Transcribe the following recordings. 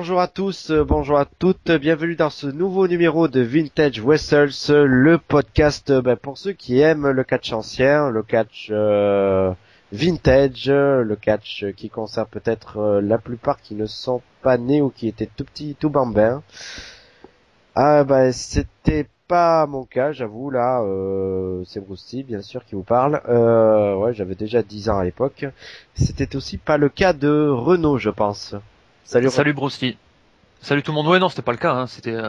bonjour à tous, bonjour à toutes, bienvenue dans ce nouveau numéro de Vintage Wrestles, le podcast pour ceux qui aiment le catch ancien, le catch vintage, le catch qui concerne peut-être la plupart qui ne sont pas nés ou qui étaient tout petits, tout bambins. C'était pas mon cas, j'avoue, là, c'est Brousty, bien sûr, qui vous parle. Ouais, j'avais déjà 10 ans à l'époque. C'était aussi pas le cas de Renaud, je pense. Salut Renaud. Salut Brousty. Salut tout le monde. Ouais, non, c'était pas le cas. Hein. C'était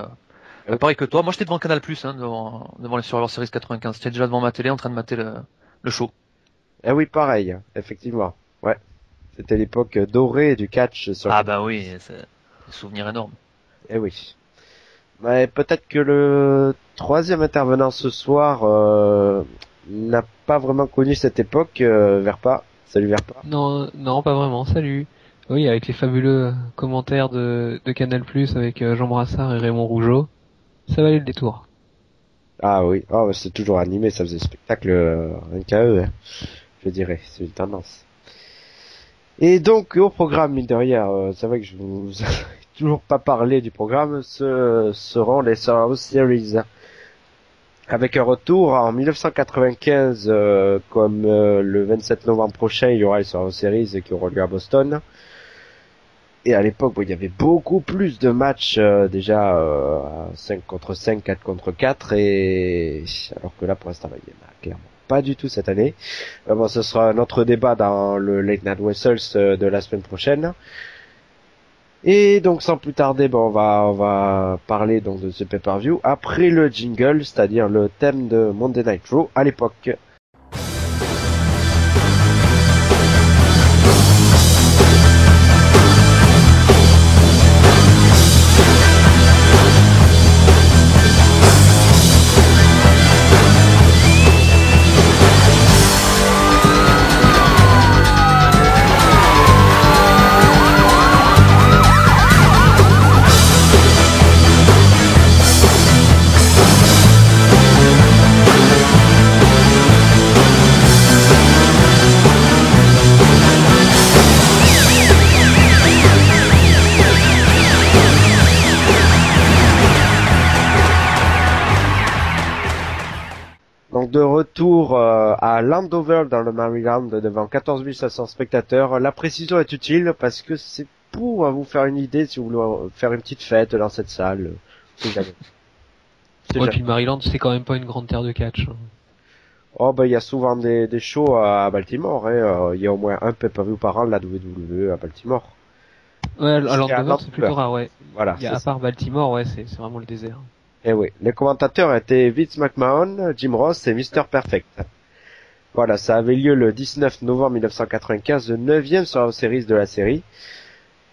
pareil que toi. Moi, j'étais devant Canal+, devant les Survivor Series 95. J'étais déjà devant ma télé en train de mater le show. Eh oui, pareil, effectivement. Ouais, c'était l'époque dorée du catch sur. Ah bah oui, c'est un souvenir énorme. Eh oui. Mais peut-être que le troisième intervenant ce soir n'a pas vraiment connu cette époque, Verpa. Salut Verpa. Non, non, pas vraiment. Salut. Oui, avec les fabuleux commentaires de Canal+, avec Jean Brassard et Raymond Rougeau. Ça valait le détour. Ah oui, oh, c'est toujours animé, ça faisait spectacle rien qu'à eux, hein, je dirais, c'est une tendance. Et donc au programme, mine de rien, c'est vrai que je vous ai toujours pas parlé du programme, ce seront les Survivor Series. Avec un retour en 1995, comme le 27 novembre prochain, il y aura les Survivor Series qui auront lieu à Boston. Et à l'époque, il y avait beaucoup plus de matchs déjà 5 contre 5, 4 contre 4, et alors que là, pour l'instant, il y en a clairement pas du tout cette année. Ce sera notre débat dans le Late Night Wrestles de la semaine prochaine. Et donc sans plus tarder, on va parler donc de ce pay-per-view après le jingle, c'est-à-dire le thème de Monday Night Raw à l'époque. Donc de retour à Landover dans le Maryland devant 14 500 spectateurs. La précision est utile parce que c'est pour vous faire une idée si vous voulez faire une petite fête dans cette salle. C'est jamais. Ouais, puis le Maryland, c'est quand même pas une grande terre de catch. Oh il y a souvent des shows à Baltimore. Hein. Il y a au moins un pay-per-view par an de la WWE à Baltimore. Ouais, à Landover, c'est plutôt rare, ouais. Voilà. À part Baltimore, ouais, c'est vraiment le désert. Eh oui, les commentateurs étaient Vince McMahon, Jim Ross et Mr. Perfect. Voilà, ça avait lieu le 19 novembre 1995, le 9e sur la série de la série.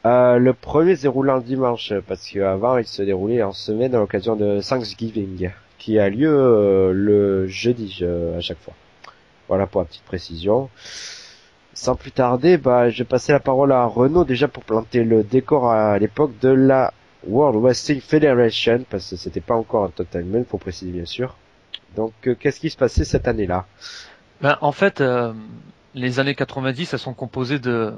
Le premier se déroulant le dimanche, parce qu'avant il se déroulait en semaine à l'occasion de Thanksgiving, qui a lieu le jeudi à chaque fois. Voilà pour la petite précision. Sans plus tarder, je vais passer la parole à Renaud déjà pour planter le décor à l'époque de la World Wrestling Federation, parce que c'était pas encore un totalement, faut préciser bien sûr. Donc qu'est-ce qui se passait cette année-là? En fait, les années 90, elles sont composées de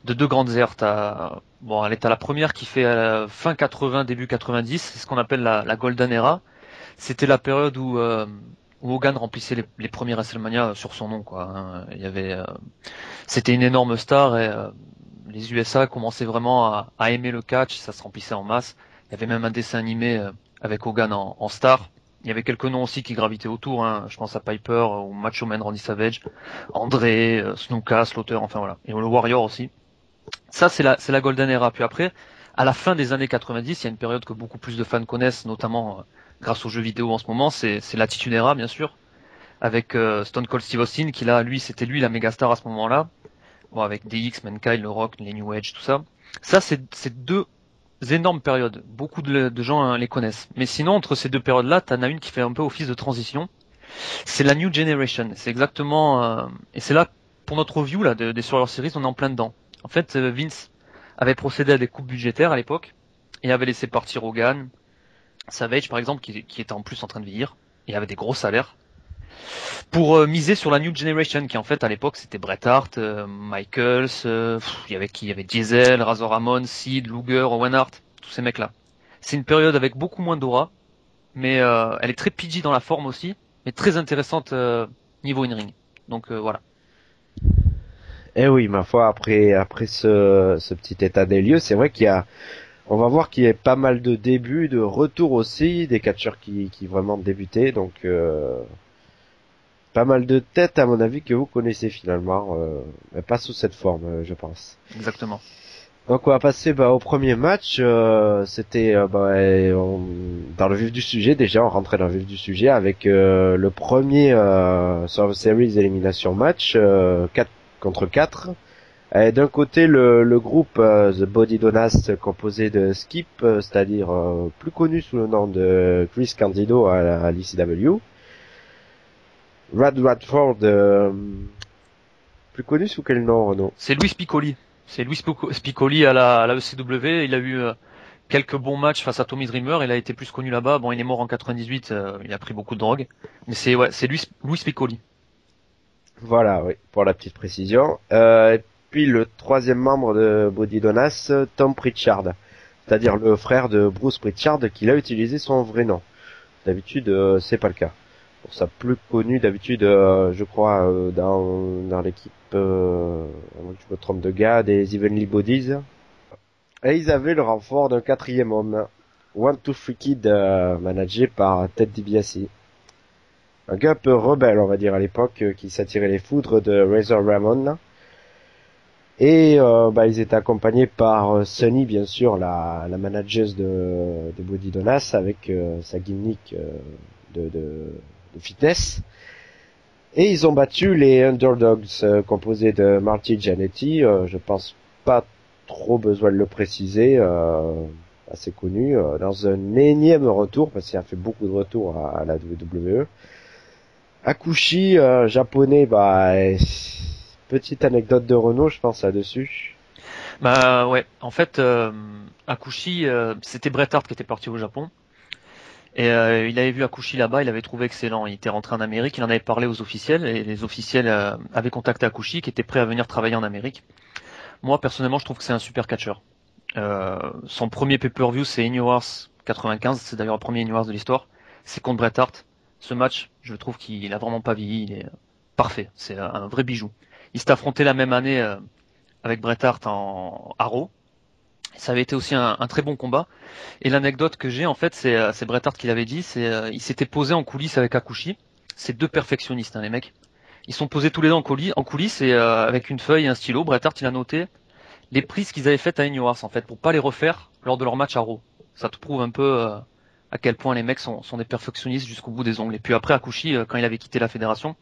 deux grandes ères. T'as la première qui fait fin 80, début 90, c'est ce qu'on appelle la Golden Era. C'était la période où Hogan remplissait les premiers WrestleMania sur son nom, quoi. Hein. Il y avait, c'était une énorme star et les USA commençaient vraiment à aimer le catch, ça se remplissait en masse. Il y avait même un dessin animé avec Hogan en star. Il y avait quelques noms aussi qui gravitaient autour, hein. Je pense à Piper ou Macho Man Randy Savage, André, Snuka, Slaughter, enfin voilà. Et le Warrior aussi. Ça, c'est la Golden Era. Puis après, à la fin des années 90, il y a une période que beaucoup plus de fans connaissent, notamment grâce aux jeux vidéo en ce moment, c'est l'Attitude Era, bien sûr, avec Stone Cold Steve Austin, qui là, c'était lui la méga star à ce moment-là. Bon, avec DX, Mankind, le Rock, les New Age, tout ça. Ça, c'est deux énormes périodes. Beaucoup de gens les connaissent. Mais sinon, entre ces deux périodes-là, t'en as une qui fait un peu office de transition. C'est la New Generation. C'est exactement... et c'est là, pour notre review là, des Survivor Series, on est en plein dedans. En fait, Vince avait procédé à des coupes budgétaires à l'époque et avait laissé partir Hogan, Savage par exemple, qui était en plus en train de vieillir. Il avait des gros salaires. pour miser sur la New Generation, qui en fait à l'époque c'était Bret Hart, Michaels, il y avait qui? Il y avait Diesel, Razor Ramon, Sid, Luger, Owen Hart, tous ces mecs-là. C'est une période avec beaucoup moins d'aura, mais elle est très PG dans la forme aussi, mais très intéressante niveau in-ring. Donc voilà. Eh oui, ma foi, après ce petit état des lieux, c'est vrai on va voir qu'il y a pas mal de débuts, de retours aussi, des catcheurs qui vraiment débutaient, donc pas mal de têtes à mon avis que vous connaissez finalement, mais pas sous cette forme, je pense. Exactement. Donc on va passer au premier match. C'était dans le vif du sujet déjà, on rentrait dans le vif du sujet avec le premier Survivor Series élimination match 4 contre 4. Et d'un côté le groupe The Body Donors composé de Skip, c'est-à-dire plus connu sous le nom de Chris Candido à l'ECW. Rad Radford, plus connu sous quel nom, Renaud? C'est Luis Piccoli. C'est Luis Piccoli à la ECW. Il a eu quelques bons matchs face à Tommy Dreamer. Il a été plus connu là-bas. Bon, il est mort en 98. Il a pris beaucoup de drogue. Mais c'est Luis Piccoli. Voilà, oui, pour la petite précision. Et puis le troisième membre de Body Donas, Tom Pritchard, c'est-à-dire le frère de Bruce Pritchard, qui a utilisé son vrai nom. D'habitude, c'est pas le cas. Pour ça, plus connu d'habitude, je crois, dans l'équipe, je me trompe de gars, des Evenly Bodies. Et ils avaient le renfort d'un quatrième homme, One Two Three Kid, managé par Ted DiBiase. Un gars un peu rebelle, on va dire, à l'époque, qui s'attirait les foudres de Razor Ramon. Et ils étaient accompagnés par Sunny, bien sûr, la manageuse de Body Donas, avec sa gimmick de fitness. Et ils ont battu les Underdogs, composés de Marty Jannetty. Je pense pas trop besoin de le préciser, assez connu, dans un énième retour, parce qu'il a fait beaucoup de retours à la WWE. Akushi, japonais, petite anecdote de Renault, je pense, là-dessus. Bah ouais, en fait, Akushi, c'était Bret Hart qui était parti au Japon. Et il avait vu Akushi là-bas, il avait trouvé excellent. Il était rentré en Amérique, il en avait parlé aux officiels, et les officiels avaient contacté Akushi, qui était prêt à venir travailler en Amérique. Moi, personnellement, je trouve que c'est un super catcheur. Son premier pay-per-view, c'est In Your House 95, c'est d'ailleurs le premier In Your House de l'histoire. C'est contre Bret Hart. Ce match, je trouve qu'il a vraiment pas vieilli, il est parfait. C'est un vrai bijou. Il s'est affronté la même année avec Bret Hart à Raw. Ça avait été aussi un très bon combat. Et l'anecdote que j'ai, en fait, c'est Bret Hart qui l'avait dit, il s'était posé en coulisses avec Akushi. C'est deux perfectionnistes, hein, les mecs. Ils sont posés tous les deux en coulisses et avec une feuille et un stylo. Bret Hart, il a noté les prises qu'ils avaient faites à In Your House, en fait, pour pas les refaire lors de leur match à Raw. Ça te prouve un peu à quel point les mecs sont des perfectionnistes jusqu'au bout des ongles. Et puis après, Akushi, quand il avait quitté la fédération,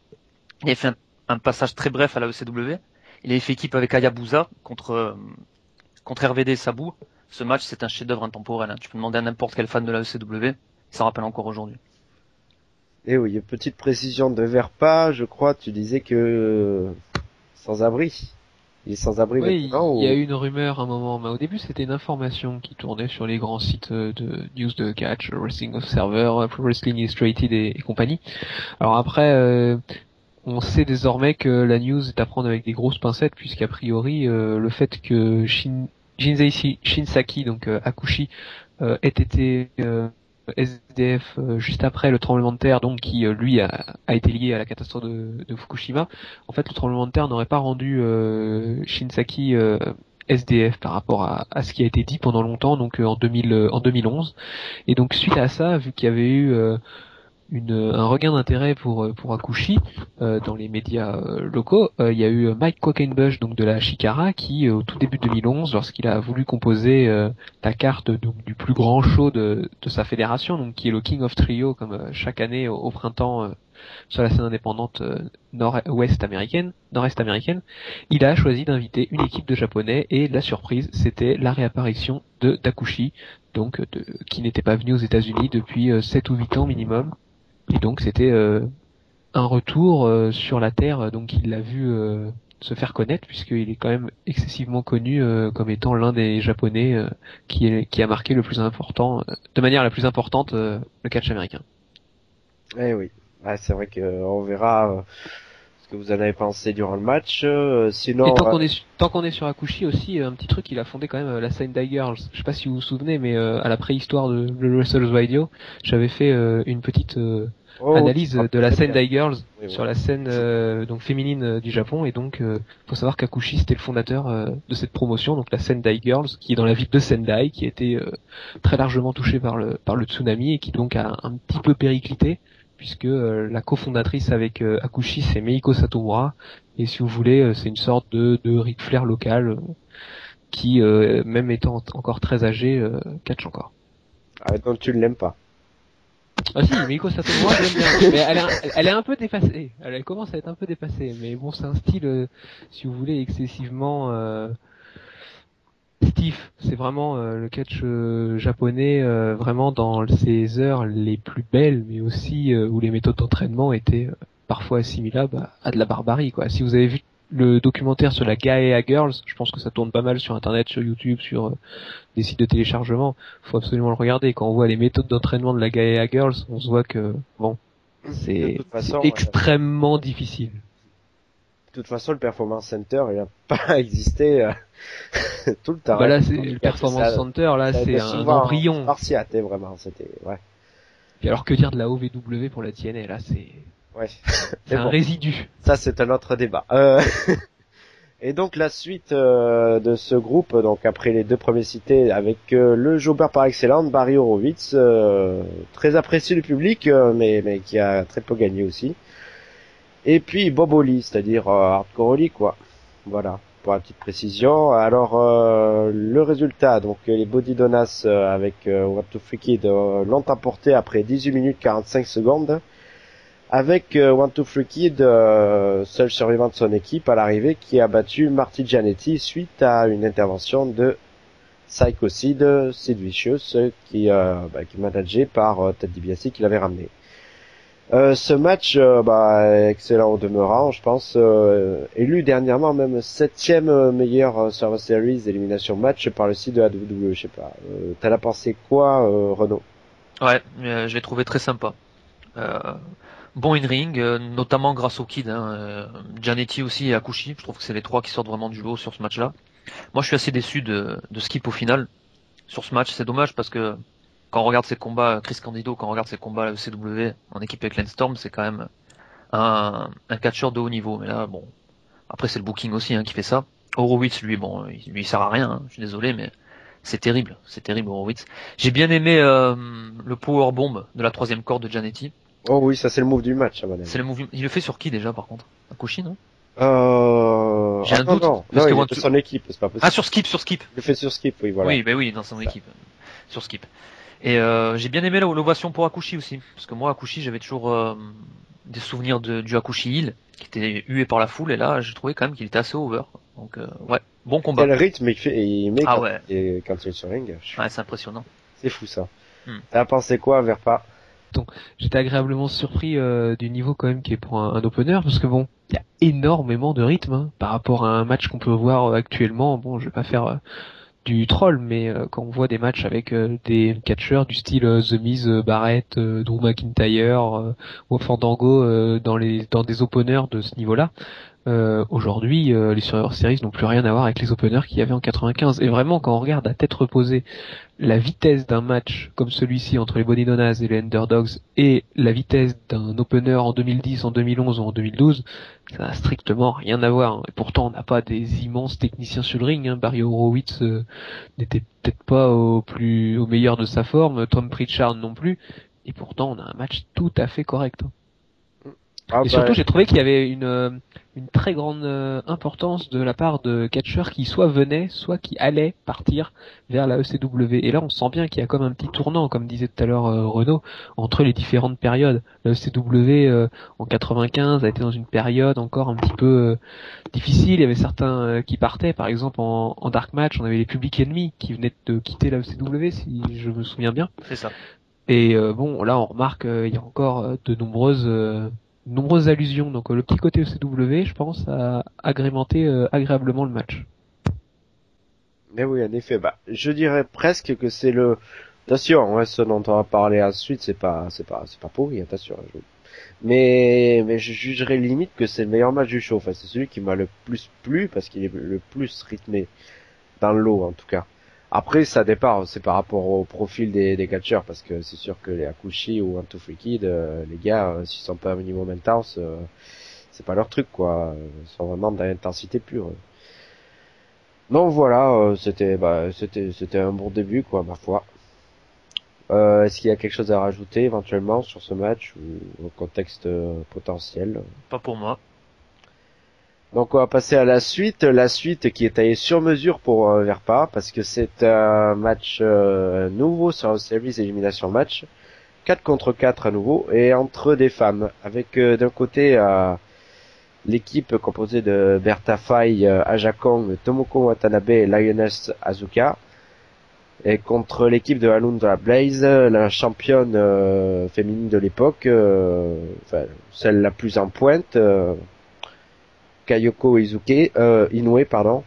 il avait fait un passage très bref à la ECW. Il avait fait équipe avec Hayabusa contre RVD et Sabu. Ce match, c'est un chef-d'œuvre intemporel. Hein. Tu peux demander à n'importe quel fan de la ECW, ça rappelle encore aujourd'hui. Et oui, une petite précision de Verpa, je crois, tu disais que sans abri. Il est sans abri maintenant. Il y a eu une rumeur à un moment, mais au début c'était une information qui tournait sur les grands sites de news de catch, Wrestling Observer, Pro Wrestling Illustrated et compagnie. Alors après, on sait désormais que la news est à prendre avec des grosses pincettes, puisqu'a priori le fait que Jinsei Shinsaki, donc Akushi, ait été SDF juste après le tremblement de terre, donc qui lui a été lié à la catastrophe de Fukushima. En fait, le tremblement de terre n'aurait pas rendu Shinsaki SDF par rapport à ce qui a été dit pendant longtemps, donc en 2011. Et donc suite à ça, vu qu'il y avait eu un regain d'intérêt pour Akushi dans les médias locaux, il y a eu Mike Quackenbush, donc de la Chikara, qui au tout début de 2011, lorsqu'il a voulu composer la carte donc, du plus grand show de sa fédération, donc qui est le King of Trio, comme chaque année au printemps sur la scène indépendante nord-est américaine, il a choisi d'inviter une équipe de Japonais, et la surprise, c'était la réapparition de Takushi, donc qui n'était pas venu aux États-Unis depuis 7 ou 8 ans minimum. Et donc c'était un retour sur la Terre, donc il l'a vu se faire connaître, puisqu'il est quand même excessivement connu comme étant l'un des Japonais qui a marqué le plus important, de manière la plus importante, le catch américain. Eh oui. Ouais, c'est vrai que on verra ce que vous en avez pensé durant le match. Sinon, Et tant qu'on est sur Akushi aussi, un petit truc, il a fondé quand même la Sendai Girls. Je sais pas si vous vous souvenez, mais à la préhistoire de Wrestlers Radio, j'avais fait une petite analyse tu de la très bien. Sendai Girls Oui, sur voilà. la scène donc féminine du Japon. Et donc, faut savoir qu'Akushi c'était le fondateur de cette promotion, donc la Sendai Girls, qui est dans la ville de Sendai, qui a été très largement touchée par le tsunami et qui donc a un petit peu périclité, puisque la cofondatrice avec Akushi c'est Meiko Satomura. Et si vous voulez, c'est une sorte de Ric Flair local qui, même étant encore très âgé, catch encore. Ah, donc tu ne l'aimes pas. Ah si, Meiko Satomura, je l'aime bien. Mais elle est un peu dépassée. Elle commence à être un peu dépassée. Mais bon, c'est un style, si vous voulez, excessivement stiff. C'est vraiment le catch japonais, vraiment dans ses heures les plus belles, mais aussi où les méthodes d'entraînement étaient parfois assimilables à de la barbarie, quoi. Si vous avez vu le documentaire sur la Gaea Girls, je pense que ça tourne pas mal sur internet, sur YouTube, sur des sites de téléchargement. Faut absolument le regarder. Quand on voit les méthodes d'entraînement de la Gaea Girls, on se voit que bon, De c'est toute façon, extrêmement difficile. de toute façon, le Performance Center, il n'a pas existé tout le temps. Bah là, c'est Donc, le Performance Center, là, ça a c'est été un souvent embryon. spartiate, vraiment. C'était, ouais. Puis alors que dire de la OVW pour la TNA, là, c'est Ouais. c'est Mais un bon, résidu. ça, c'est un autre débat. Et donc, la suite de ce groupe, donc après les deux premiers cités, avec le jobber par excellence, Barry Horowitz, très apprécié du public, mais qui a très peu gagné aussi. Et puis Bob Holly, c'est-à-dire Hardcore Holly, quoi. Voilà, pour la petite précision. Alors, le résultat, donc les Body Donas avec What to Free Kid l'ont emporté après 18 minutes 45 secondes. Avec One Two Free Kid, seul survivant de son équipe à l'arrivée, qui a battu Marty Jannetty suite à une intervention de Psycho Sid Vicious, qui est managé par Ted DiBiase qui l'avait ramené. Ce match, excellent au demeurant, je pense, élu dernièrement même 7e meilleur Survivor Series élimination match par le site de la WWE, je sais pas. T'en as pensé quoi, Renaud? Ouais, je l'ai trouvé très sympa. Bon in-ring, notamment grâce au Kid, Jannetty aussi et Akushi. Je trouve que c'est les trois qui sortent vraiment du lot sur ce match-là. Moi, je suis assez déçu de Skip au final sur ce match. C'est dommage parce que quand on regarde ses combats, Chris Candido, quand on regarde ses combats à la ECW en équipe avec Lance Storm, c'est quand même un catcheur de haut niveau. Mais là, bon, après c'est le booking aussi qui fait ça. Horowitz, lui, bon, il sert à rien. Je suis désolé, mais c'est terrible Horowitz. J'ai bien aimé le powerbomb de la troisième corde de Jannetty. Oh oui, ça c'est le move du match, à mon avis. C'est le move. Il le fait sur qui déjà par contre? Akushi, non? J'ai un doute, non, parce que il moi, est de son équipe, c'est pas possible. Ah, sur Skip. Il le fait sur Skip, oui, voilà. Oui, oui, dans son équipe. Sur Skip. Et j'ai bien aimé l'ovation pour Akushi aussi. Parce que moi, Akushi, j'avais toujours des souvenirs du Akushi Hill, qui était hué par la foule, et là, j'ai trouvé quand même qu'il était assez over. Donc, ouais, bon combat. Quel rythme il met Ah quand, ouais. quand il est sur ring. Ouais, c'est impressionnant. C'est fou, ça. T'as pensé quoi, Verpa? Donc, j'étais agréablement surpris du niveau quand même qui est pour un opener, parce que bon, il y a énormément de rythme par rapport à un match qu'on peut voir actuellement. Bon, je vais pas faire du troll, mais quand on voit des matchs avec des catcheurs du style The Miz, Barrett, Drew McIntyre ou Fandango dans des openers de ce niveau-là, aujourd'hui les Survivor Series n'ont plus rien à voir avec les openers qu'il y avait en 95. Et vraiment, quand on regarde à tête reposée la vitesse d'un match comme celui-ci entre les Body Donnas et les Underdogs et la vitesse d'un opener en 2010, en 2011 ou en 2012, ça n'a strictement rien à voir. Et pourtant, on n'a pas des immenses techniciens sur le ring. Barry Horowitz n'était peut-être pas au meilleur de sa forme, Tom Pritchard non plus. Et pourtant, on a un match tout à fait correct. Et surtout, j'ai trouvé qu'il y avait une très grande importance de la part de catcheurs qui soit venaient, soit qui allaient partir vers la ECW. Et là, on sent bien qu'il y a comme un petit tournant, comme disait tout à l'heure Renaud, entre les différentes périodes. La ECW en 95 a été dans une période encore un petit peu difficile. Il y avait certains qui partaient, par exemple en Dark Match, on avait les Public Enemy qui venaient de quitter la ECW, si je me souviens bien. C'est ça. Et bon, là, on remarque il y a encore de nombreuses allusions. Donc le petit côté ECW, je pense, a agrémenté agréablement le match. Mais oui, en effet, je dirais presque que c'est attention, ce dont on va parler ensuite, c'est pas pourri, attention. mais je jugerais limite que c'est le meilleur match du show. Enfin, c'est celui qui m'a le plus plu parce qu'il est le plus rythmé dans le lot en tout cas. Après, ça dépend, c'est par rapport au profil des catcheurs, parce que c'est sûr que les Akushi ou One Two Free Kid, les gars, s'ils sont pas un minimum intense, c'est pas leur truc, quoi. Ils sont vraiment dans l'intensité pure. Donc voilà, c'était un bon début, quoi, ma foi. Est-ce qu'il y a quelque chose à rajouter éventuellement sur ce match ou au contexte potentiel? Pas pour moi. Donc on va passer à la suite qui est taillée sur mesure pour Verpa, parce que c'est un match nouveau sur un service élimination match, 4 contre 4 à nouveau, et entre des femmes, avec d'un côté l'équipe composée de Bertha Faye, Aja Kong, Tomoko Watanabe et Lioness Azuka, et contre l'équipe de Alundra Blaze, la championne féminine de l'époque, enfin, celle la plus en pointe, Kayoko Inoue, pardon,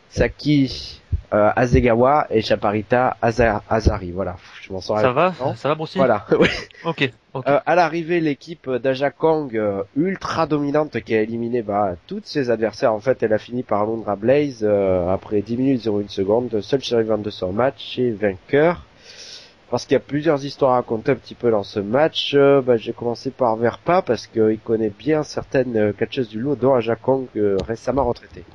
Saki Azegawa et Chaparita Azari. Voilà, je m'en sors. Ça va Bruce? Voilà. Oui. Ok. À l'arrivée, l'équipe d'Aja Kong ultra dominante qui a éliminé toutes ses adversaires. En fait, elle a fini par Alundra Blaze après 10 minutes 01 seconde, seul survivant de son match et vainqueur. Parce qu'il y a plusieurs histoires à raconter un petit peu dans ce match. J'ai commencé par Verpa parce qu'il connaît bien certaines catcheuses du lot, dont Aja Kong récemment retraitée.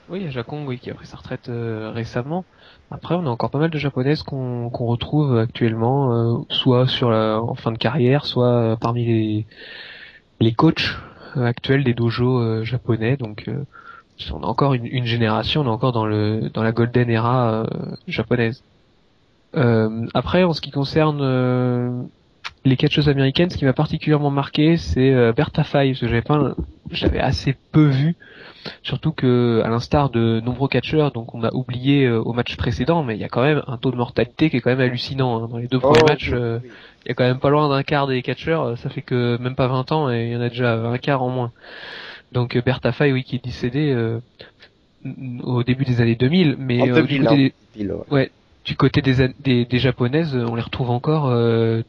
Oui, Aja Kong, oui, qui a pris sa retraite récemment. Après, on a encore pas mal de japonaises qu'on retrouve actuellement, soit en fin de carrière, soit parmi les coachs actuels des dojos japonais. Donc, on a encore une génération, on est encore dans la golden era japonaise. Après, en ce qui concerne les catcheuses américaines, ce qui m'a particulièrement marqué, c'est Bertha Faye, parce que j'avais assez peu vu, surtout que, à l'instar de nombreux catcheurs, donc on a oublié au match précédent, mais il y a quand même un taux de mortalité qui est quand même hallucinant. Hein. Dans les deux premiers matchs, il y a quand même pas loin d'un quart des catcheurs, ça fait que même pas 20 ans, et il y en a déjà un quart en moins. Donc Bertha Faye, oui, qui est décédée au début des années 2000, mais du côté des japonaises, on les retrouve encore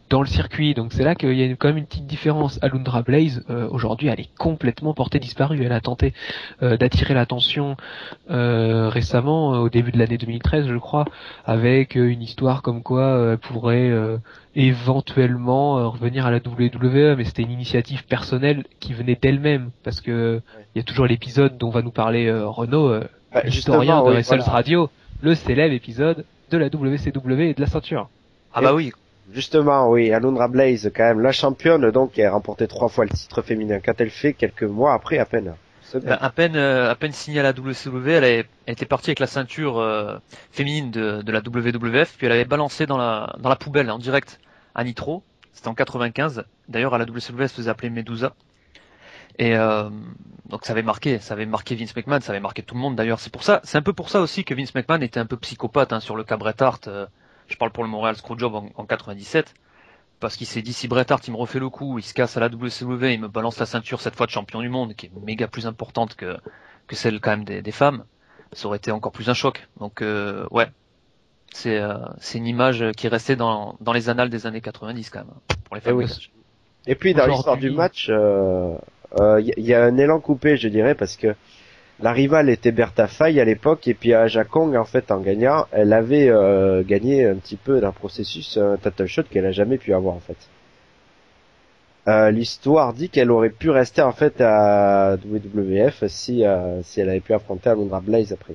dans le circuit, donc c'est là qu'il y a quand même une petite différence. Alundra Blaze, aujourd'hui, elle est complètement portée disparue. Elle a tenté d'attirer l'attention récemment, au début de l'année 2013, je crois, avec une histoire comme quoi elle pourrait éventuellement revenir à la WWE, mais c'était une initiative personnelle qui venait d'elle-même, parce que il y a toujours l'épisode dont va nous parler Renaud, historien de Wrestle Radio, le célèbre épisode de la WCW et de la ceinture. Ah bah oui. Justement, oui, Alundra Blaze, quand même, la championne, donc, qui a remporté 3 fois le titre féminin. Qu'a-t-elle fait quelques mois après, à peine? À peine signée à la WCW, elle était partie avec la ceinture féminine de la WWF, puis elle avait balancé dans la poubelle en direct à Nitro. C'était en 95. D'ailleurs, à la WCW, elle se faisait appeler Medusa. Et donc ça avait marqué Vince McMahon, ça avait marqué tout le monde d'ailleurs. C'est un peu pour ça aussi que Vince McMahon était un peu psychopathe sur le cas Bret Hart. Je parle pour le Montreal Screwjob en 97, parce qu'il s'est dit, si Bret Hart il me refait le coup, il se casse à la WCW, il me balance la ceinture cette fois de champion du monde, qui est méga plus importante que celle quand même des femmes, ça aurait été encore plus un choc. Donc ouais, c'est une image qui est restée dans les annales des années 90 quand même pour les femmes. Et puis dans l'histoire du match, y a un élan coupé, je dirais, parce que la rivale était Bertha Faye à l'époque, et puis Aja Kong, en fait, en gagnant, elle avait gagné un petit peu d'un processus, un title shot qu'elle a jamais pu avoir, en fait. L'histoire dit qu'elle aurait pu rester, en fait, à WWF si elle avait pu affronter Alundra Blaze après.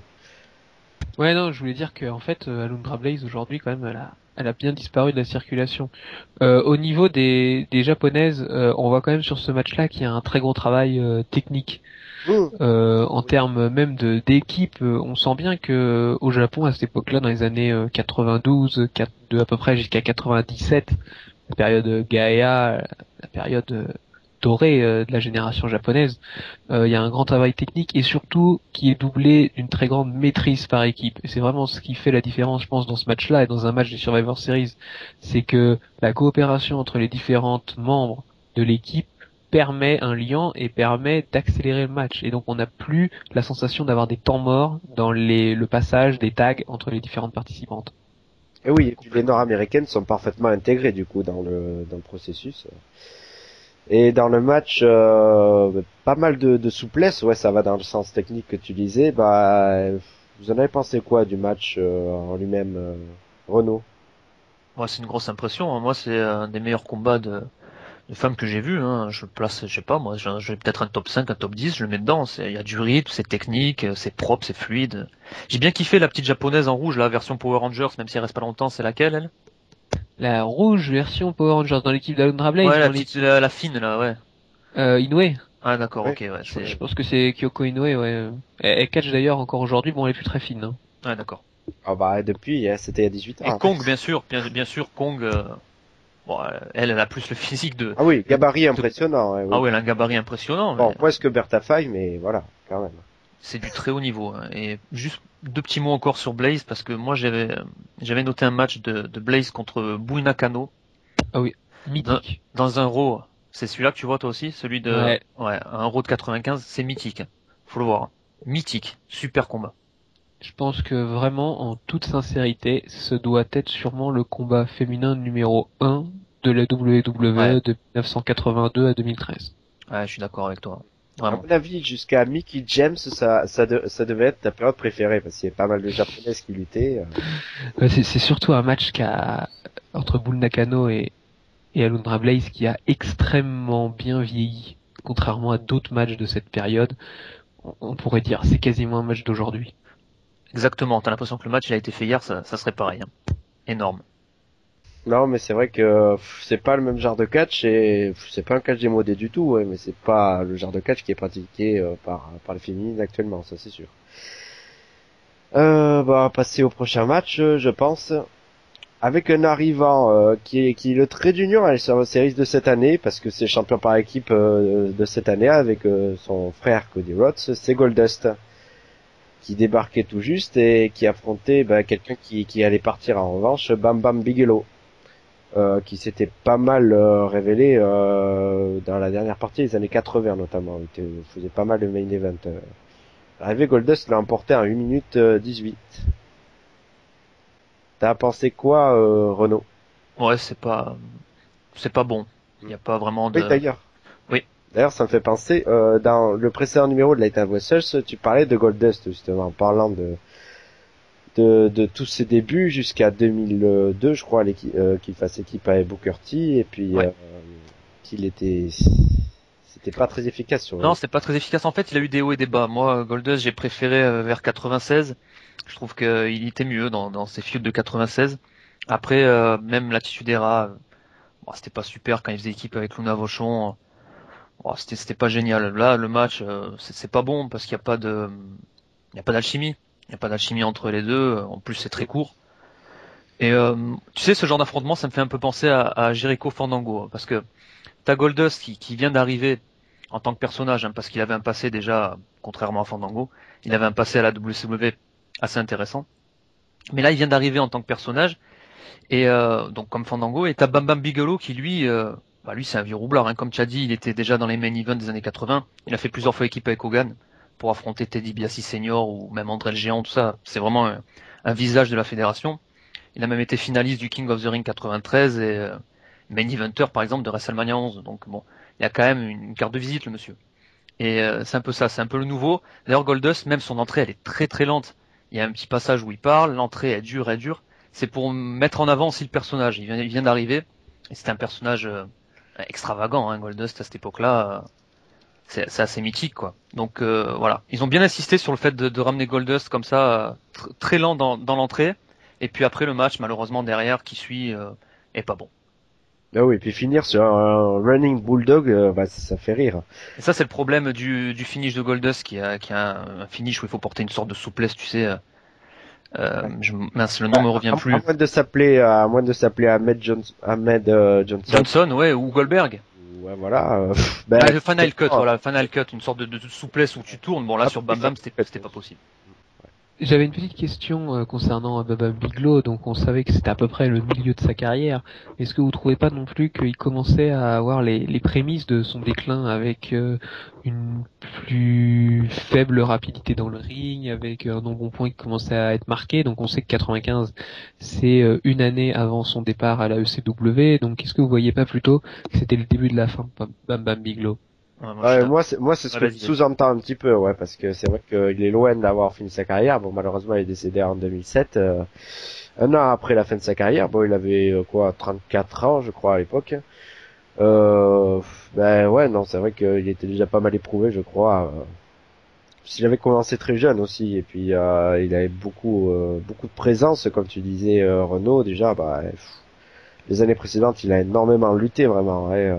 Ouais, non, je voulais dire que, en fait, Alundra Blaze, aujourd'hui, quand même, elle a bien disparu de la circulation. Au niveau des japonaises, on voit quand même sur ce match-là qu'il y a un très gros travail technique. En termes même d'équipe, on sent bien que au Japon à cette époque-là, dans les années 92, à peu près jusqu'à 97, la période Gaea, la période dorée de la génération japonaise, il y a un grand travail technique et surtout qui est doublé d'une très grande maîtrise par équipe. Et c'est vraiment ce qui fait la différence, je pense, dans ce match-là et dans un match des Survivor Series, c'est que la coopération entre les différentes membres de l'équipe permet un lien et permet d'accélérer le match. Et donc on n'a plus la sensation d'avoir des temps morts dans le passage des tags entre les différentes participantes. Et oui, et puis les Nord-Américaines sont parfaitement intégrées du coup dans le processus. Et dans le match, pas mal de souplesse, ouais, ça va dans le sens technique que tu disais. Bah, vous en avez pensé quoi du match en lui-même, Renaud? Moi, c'est une grosse impression, hein. Moi, c'est un des meilleurs combats de femmes que j'ai vu, hein. Je le place, je sais pas, moi, j'ai peut-être un top 5, un top 10, je le mets dedans. Il y a du rythme, c'est technique, c'est propre, c'est fluide. J'ai bien kiffé la petite japonaise en rouge, la version Power Rangers, même si elle reste pas longtemps, c'est laquelle, elle? La rouge version Power Rangers dans l'équipe d'Alundra Blaze, Ouais, dans les... la fine, là, ouais. Inoue. Ah, d'accord, Oui. ok, ouais, Je pense que c'est Kyoko Inoue, ouais. Elle catch d'ailleurs encore aujourd'hui, bon, elle est plus très fine, hein. Ouais, d'accord. Ah bah depuis, c'était il y a 18 Et ans. Kong, bien sûr, Kong, bon, elle a plus le physique Ah oui, gabarit impressionnant. Ouais, Ah oui. ouais, elle a un gabarit impressionnant, Bon, mais moins que Bertha Faye, mais voilà, quand même. c'est du très haut niveau, hein. Et juste deux petits mots encore sur Blaze, parce que moi j'avais noté un match de Blaze contre Bui Nakano Ah oui, dans, mythique. dans un Raw. C'est celui-là que tu vois toi aussi, celui de Ouais. ouais, un Raw de 95, c'est mythique, hein. Faut le voir, hein. Mythique, super combat. Je pense que vraiment, en toute sincérité, ce doit être sûrement le combat féminin numéro 1 de la Ouais, WWE de 1982 à 2013. ouais, je suis d'accord avec toi, À vraiment. mon avis, jusqu'à Mickey James, ça devait être ta période préférée, parce qu'il y a pas mal de japonaises qui luttaient. C'est surtout un match entre Bull Nakano et Alundra Blaze qui a extrêmement bien vieilli. Contrairement à d'autres matchs de cette période, on pourrait dire c'est quasiment un match d'aujourd'hui. Exactement, t'as l'impression que le match il a été fait hier, ça serait pareil, hein. Énorme. Non, mais c'est vrai que c'est pas le même genre de catch et c'est pas un catch démodé du tout, ouais, mais c'est pas le genre de catch qui est pratiqué par les féminines actuellement, ça c'est sûr. Bah, on va passer au prochain match, je pense, avec un arrivant qui est le trait d'union à la série de cette année, parce que c'est champion par équipe de cette année avec son frère Cody Rhodes, c'est Goldust, qui débarquait tout juste et qui affrontait quelqu'un qui allait partir en revanche, Bam Bam Bigelow. Qui s'était pas mal révélé dans la dernière partie des années 80 notamment. Il faisait pas mal de main event. Arrivé Goldust l'a emporté en 1 minute 18. T'as pensé quoi, Renaud? Ouais, c'est pas bon. Il n'y a pas vraiment Oui, de. d'ailleurs. Oui. D'ailleurs, ça me fait penser, dans le précédent numéro de Light and Vessels, tu parlais de Goldust, justement, en parlant de tous ses débuts jusqu'à 2002, je crois, qu'il fasse équipe avec Booker T, et puis Ouais. c'était pas très efficace sur Non, c'est pas très efficace. En fait, il a eu des hauts et des bas. Moi, Goldust, j'ai préféré vers 96. Je trouve qu'il était mieux dans ses feuds de 96. Après, même l'Attitude Era, bon, c'était pas super quand il faisait équipe avec Luna Vachon. Bon, c'était pas génial. Là, le match, c'est pas bon parce qu'il y a pas de, il y a pas d'alchimie. Il y a pas d'alchimie entre les deux. En plus, c'est très court. Et tu sais, ce genre d'affrontement, ça me fait un peu penser à Jericho Fandango, parce que t'as Goldust qui vient d'arriver en tant que personnage, hein, parce qu'il avait un passé déjà, contrairement à Fandango, il avait un passé à la WCW assez intéressant. Mais là, il vient d'arriver en tant que personnage, et donc comme Fandango, et t'as Bam Bam Bigelow qui lui c'est un vieux roublard, hein, comme tu as dit, il était déjà dans les main events des années 80, il a fait plusieurs fois équipe avec Hogan pour affronter Teddy DiBiase Senior ou même André le Géant, tout ça. C'est vraiment un visage de la fédération. Il a même été finaliste du King of the Ring 93 et main eventer par exemple de WrestleMania 11. Donc bon, il a quand même une carte de visite le monsieur. Et c'est un peu ça, c'est un peu le nouveau. D'ailleurs Goldust, même son entrée, elle est très très lente. Il y a un petit passage où il parle, l'entrée est dure, elle dure. C'est pour mettre en avant aussi le personnage. Il vient d'arriver et c'est un personnage extravagant, hein, Goldust à cette époque-là. C'est assez mythique quoi. Donc voilà, ils ont bien insisté sur le fait de ramener Goldust comme ça, très lent dans l'entrée. Et puis après le match, malheureusement derrière, qui suit, est pas bon. Ah oui, puis finir sur un running bulldog, ça fait rire. Et ça c'est le problème du finish de Goldust qui a un finish où il faut porter une sorte de souplesse, tu sais. Mince, le nom me revient plus. À moins de s'appeler Ahmed Johnson. Johnson, ouais, ou Goldberg. Ouais, voilà. Le final cut, voilà, final cut, une sorte de souplesse où tu tournes. Bon là sur Bam Bam c'était pas possible. J'avais une petite question concernant Baba Bigelow. Donc on savait que c'était à peu près le milieu de sa carrière. Est-ce que vous trouvez pas non plus qu'il commençait à avoir les prémices de son déclin avec une plus faible rapidité dans le ring, avec un embonpoint qui commençait à être marqué? Donc on sait que 95, c'est une année avant son départ à la ECW. Donc est-ce que vous voyez pas plutôt que c'était le début de la fin de Bam Bam Bigelow? Ouais, Ouais, moi, c'est ce Ouais, que vas-y, je vas-y. sous-entends un petit peu, ouais, parce que c'est vrai qu'il est loin d'avoir fini sa carrière. Bon, malheureusement, il est décédé en 2007, un an après la fin de sa carrière. Bon, il avait, quoi, 34 ans, je crois, à l'époque. Ben ouais, non, c'est vrai qu'il était déjà pas mal éprouvé, je crois. S'il avait commencé très jeune aussi, et puis il avait beaucoup de présence, comme tu disais, Renaud, déjà, bah, les années précédentes, il a énormément lutté, vraiment, ouais.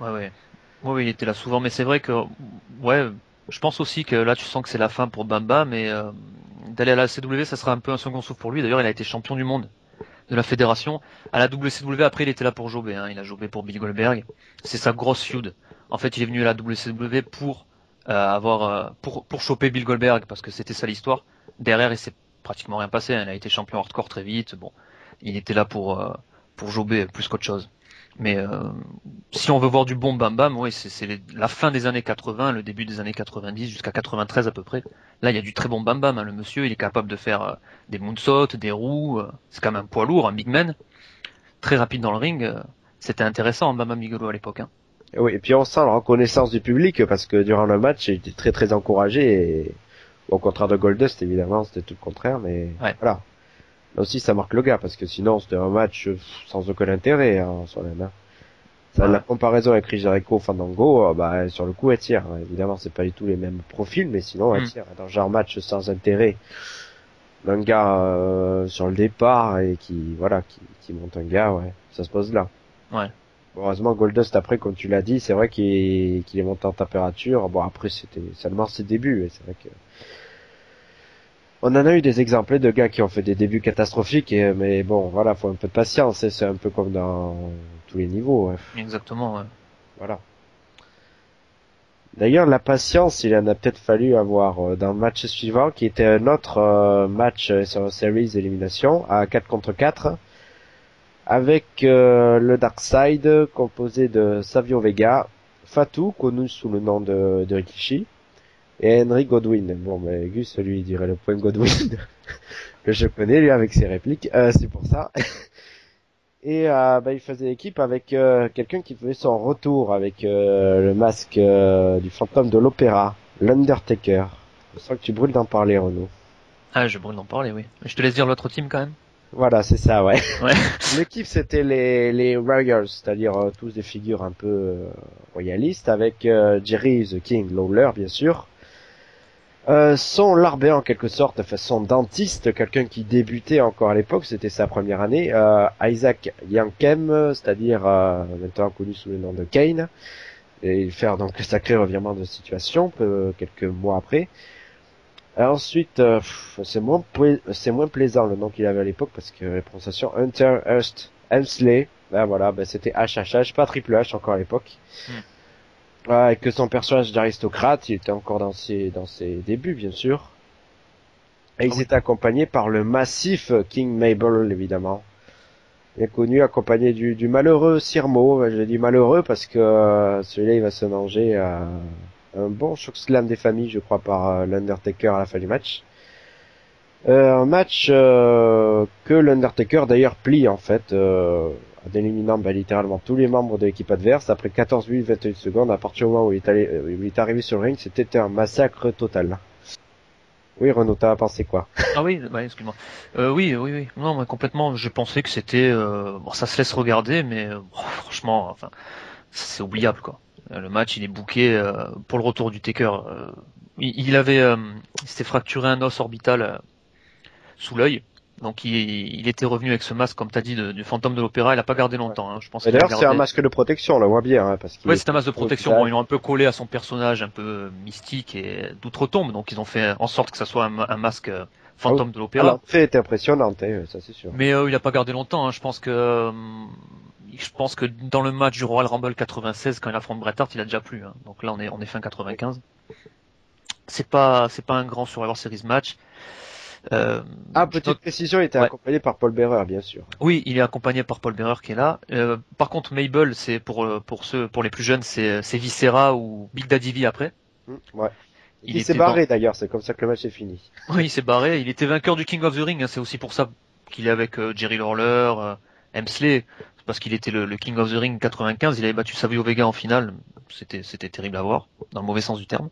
Ouais, ouais. Ouais, oui, il était là souvent, mais c'est vrai que, ouais, je pense aussi que là, tu sens que c'est la fin pour Bamba, mais d'aller à la CW, ça sera un peu un second souffle pour lui. D'ailleurs, il a été champion du monde de la fédération. À la WCW, après, il était là pour jobber, hein. Il a jobé pour Bill Goldberg. C'est sa grosse feud. En fait, il est venu à la WCW pour pour choper Bill Goldberg, parce que c'était ça l'histoire. Derrière, il s'est pratiquement rien passé, hein. Il a été champion hardcore très vite. Bon, il était là pour jobber plus qu'autre chose. Mais si on veut voir du bon Bam Bam, oui, c'est la fin des années 80, le début des années 90 jusqu'à 93 à peu près. Là, il y a du très bon Bam Bam, hein. Le monsieur, il est capable de faire des moonsaults, des roues. C'est quand même un poids lourd, un big man, très rapide dans le ring. C'était intéressant, Bam Bam Bigelow à l'époque, hein. Et oui, et puis on sent la reconnaissance du public, parce que durant le match, il était très très encouragé, et au contraire de Goldust, évidemment, c'était tout le contraire, mais Ouais. voilà. Là aussi, ça marque le gars, parce que sinon, c'était un match sans aucun intérêt, hein, sur la main. Ça, Ouais. la comparaison avec Chris Jericho, Fandango, sur le coup, elle tire, hein. Évidemment, c'est pas du tout les mêmes profils, mais sinon, elle tire. Dans un genre match sans intérêt, d'un gars sur le départ, et qui monte un gars, ouais, ça se pose là. Ouais. Heureusement, Goldust, après, comme tu l'as dit, c'est vrai qu'il est monté en température. Bon, après, c'était seulement ses débuts, et c'est vrai que on en a eu des exemples de gars qui ont fait des débuts catastrophiques, mais bon, voilà, faut un peu de patience, et c'est un peu comme dans tous les niveaux, ouais. Exactement, ouais. Voilà. D'ailleurs, la patience, il en a peut-être fallu avoir dans le match suivant, qui était un autre match sur Series Élimination, à 4 contre 4, avec le Dark Side, composé de Savio Vega, Fatou, connu sous le nom de Rikishi, et Henry Godwin. Bon, mais Gus, lui, il dirait le point Godwin, que je connais, lui, avec ses répliques, c'est pour ça. Et il faisait équipe avec quelqu'un qui faisait son retour avec le masque du fantôme de l'opéra, l'Undertaker. Je sens que tu brûles d'en parler, Renaud. Ah, je brûle d'en parler, oui. Je te laisse dire l'autre team quand même. Voilà, c'est ça, ouais. Ouais. L'équipe, c'était les Warriors, c'est-à-dire tous des figures un peu royalistes, avec Jerry the King Lawler, bien sûr. Son larbin, en quelque sorte, enfin son dentiste, quelqu'un qui débutait encore à l'époque, c'était sa première année, Isaac Yankem, c'est-à-dire maintenant connu sous le nom de Kane, et faire donc le sacré revirement de situation quelques mois après. Ensuite, c'est moins plaisant le nom qu'il avait à l'époque, parce que la prononciation Hunter Hearst Helmsley, ben voilà, ben c'était HHH, pas Triple H encore à l'époque. Et que son personnage d'aristocrate, il était encore dans ses débuts, bien sûr. Et ils étaient accompagnés par le massif King Mabel, évidemment. Bien connu, accompagné du malheureux Sirmo. Je dis malheureux parce que celui-là, il va se manger un bon chokeslam des familles, je crois, par l'Undertaker à la fin du match. Un match que l'Undertaker, d'ailleurs, plie, en fait, en éliminant littéralement tous les membres de l'équipe adverse après 14 minutes 21 secondes. À partir du moment où il est arrivé sur le ring, c'était un massacre total. Oui, Renaud, t'as pensé quoi? Ah oui, bah, excuse-moi. Oui. Non, mais complètement. Je pensais que c'était bon, ça se laisse regarder, mais franchement, enfin, c'est oubliable quoi. Le match, il est booké pour le retour du Taker. Il s'était fracturé un os orbital sous l'œil. Donc il était revenu avec ce masque, comme t'as dit, du fantôme de l'opéra. Il a pas gardé longtemps, hein. Je pense Mais qu'il a d'ailleurs, c'est un gardé. masque de protection, on le voit bien, hein, parce qu'il Ouais, est c'est un masque de protection. Bon, ils l'ont un peu collé à son personnage, un peu mystique et d'outre-tombe. Donc ils ont fait en sorte que ça soit un masque fantôme de l'opéra. L'entrée est impressionnante, hein, ça c'est sûr. Mais il a pas gardé longtemps, hein. Je pense que dans le match du Royal Rumble 96, quand il affronte Bret Hart, il a déjà plus, hein. Donc là, on est fin 95. c'est pas un grand Survivor Series match. Petite précision, il était accompagné par Paul Bearer, bien sûr. Oui, il est accompagné par Paul Bearer qui est là. Par contre, Mabel, c'est pour les plus jeunes, c'est Viscera ou Big Daddy V après. Ouais. Il s'est barré d'ailleurs, c'est comme ça que le match est fini. Oui, il s'est barré. Il était vainqueur du King of the Ring. Hein. C'est aussi pour ça qu'il est avec Jerry Lawler, Hemsley, parce qu'il était le King of the Ring 95. Il avait battu Savio Vega en finale. C'était terrible à voir, dans le mauvais sens du terme.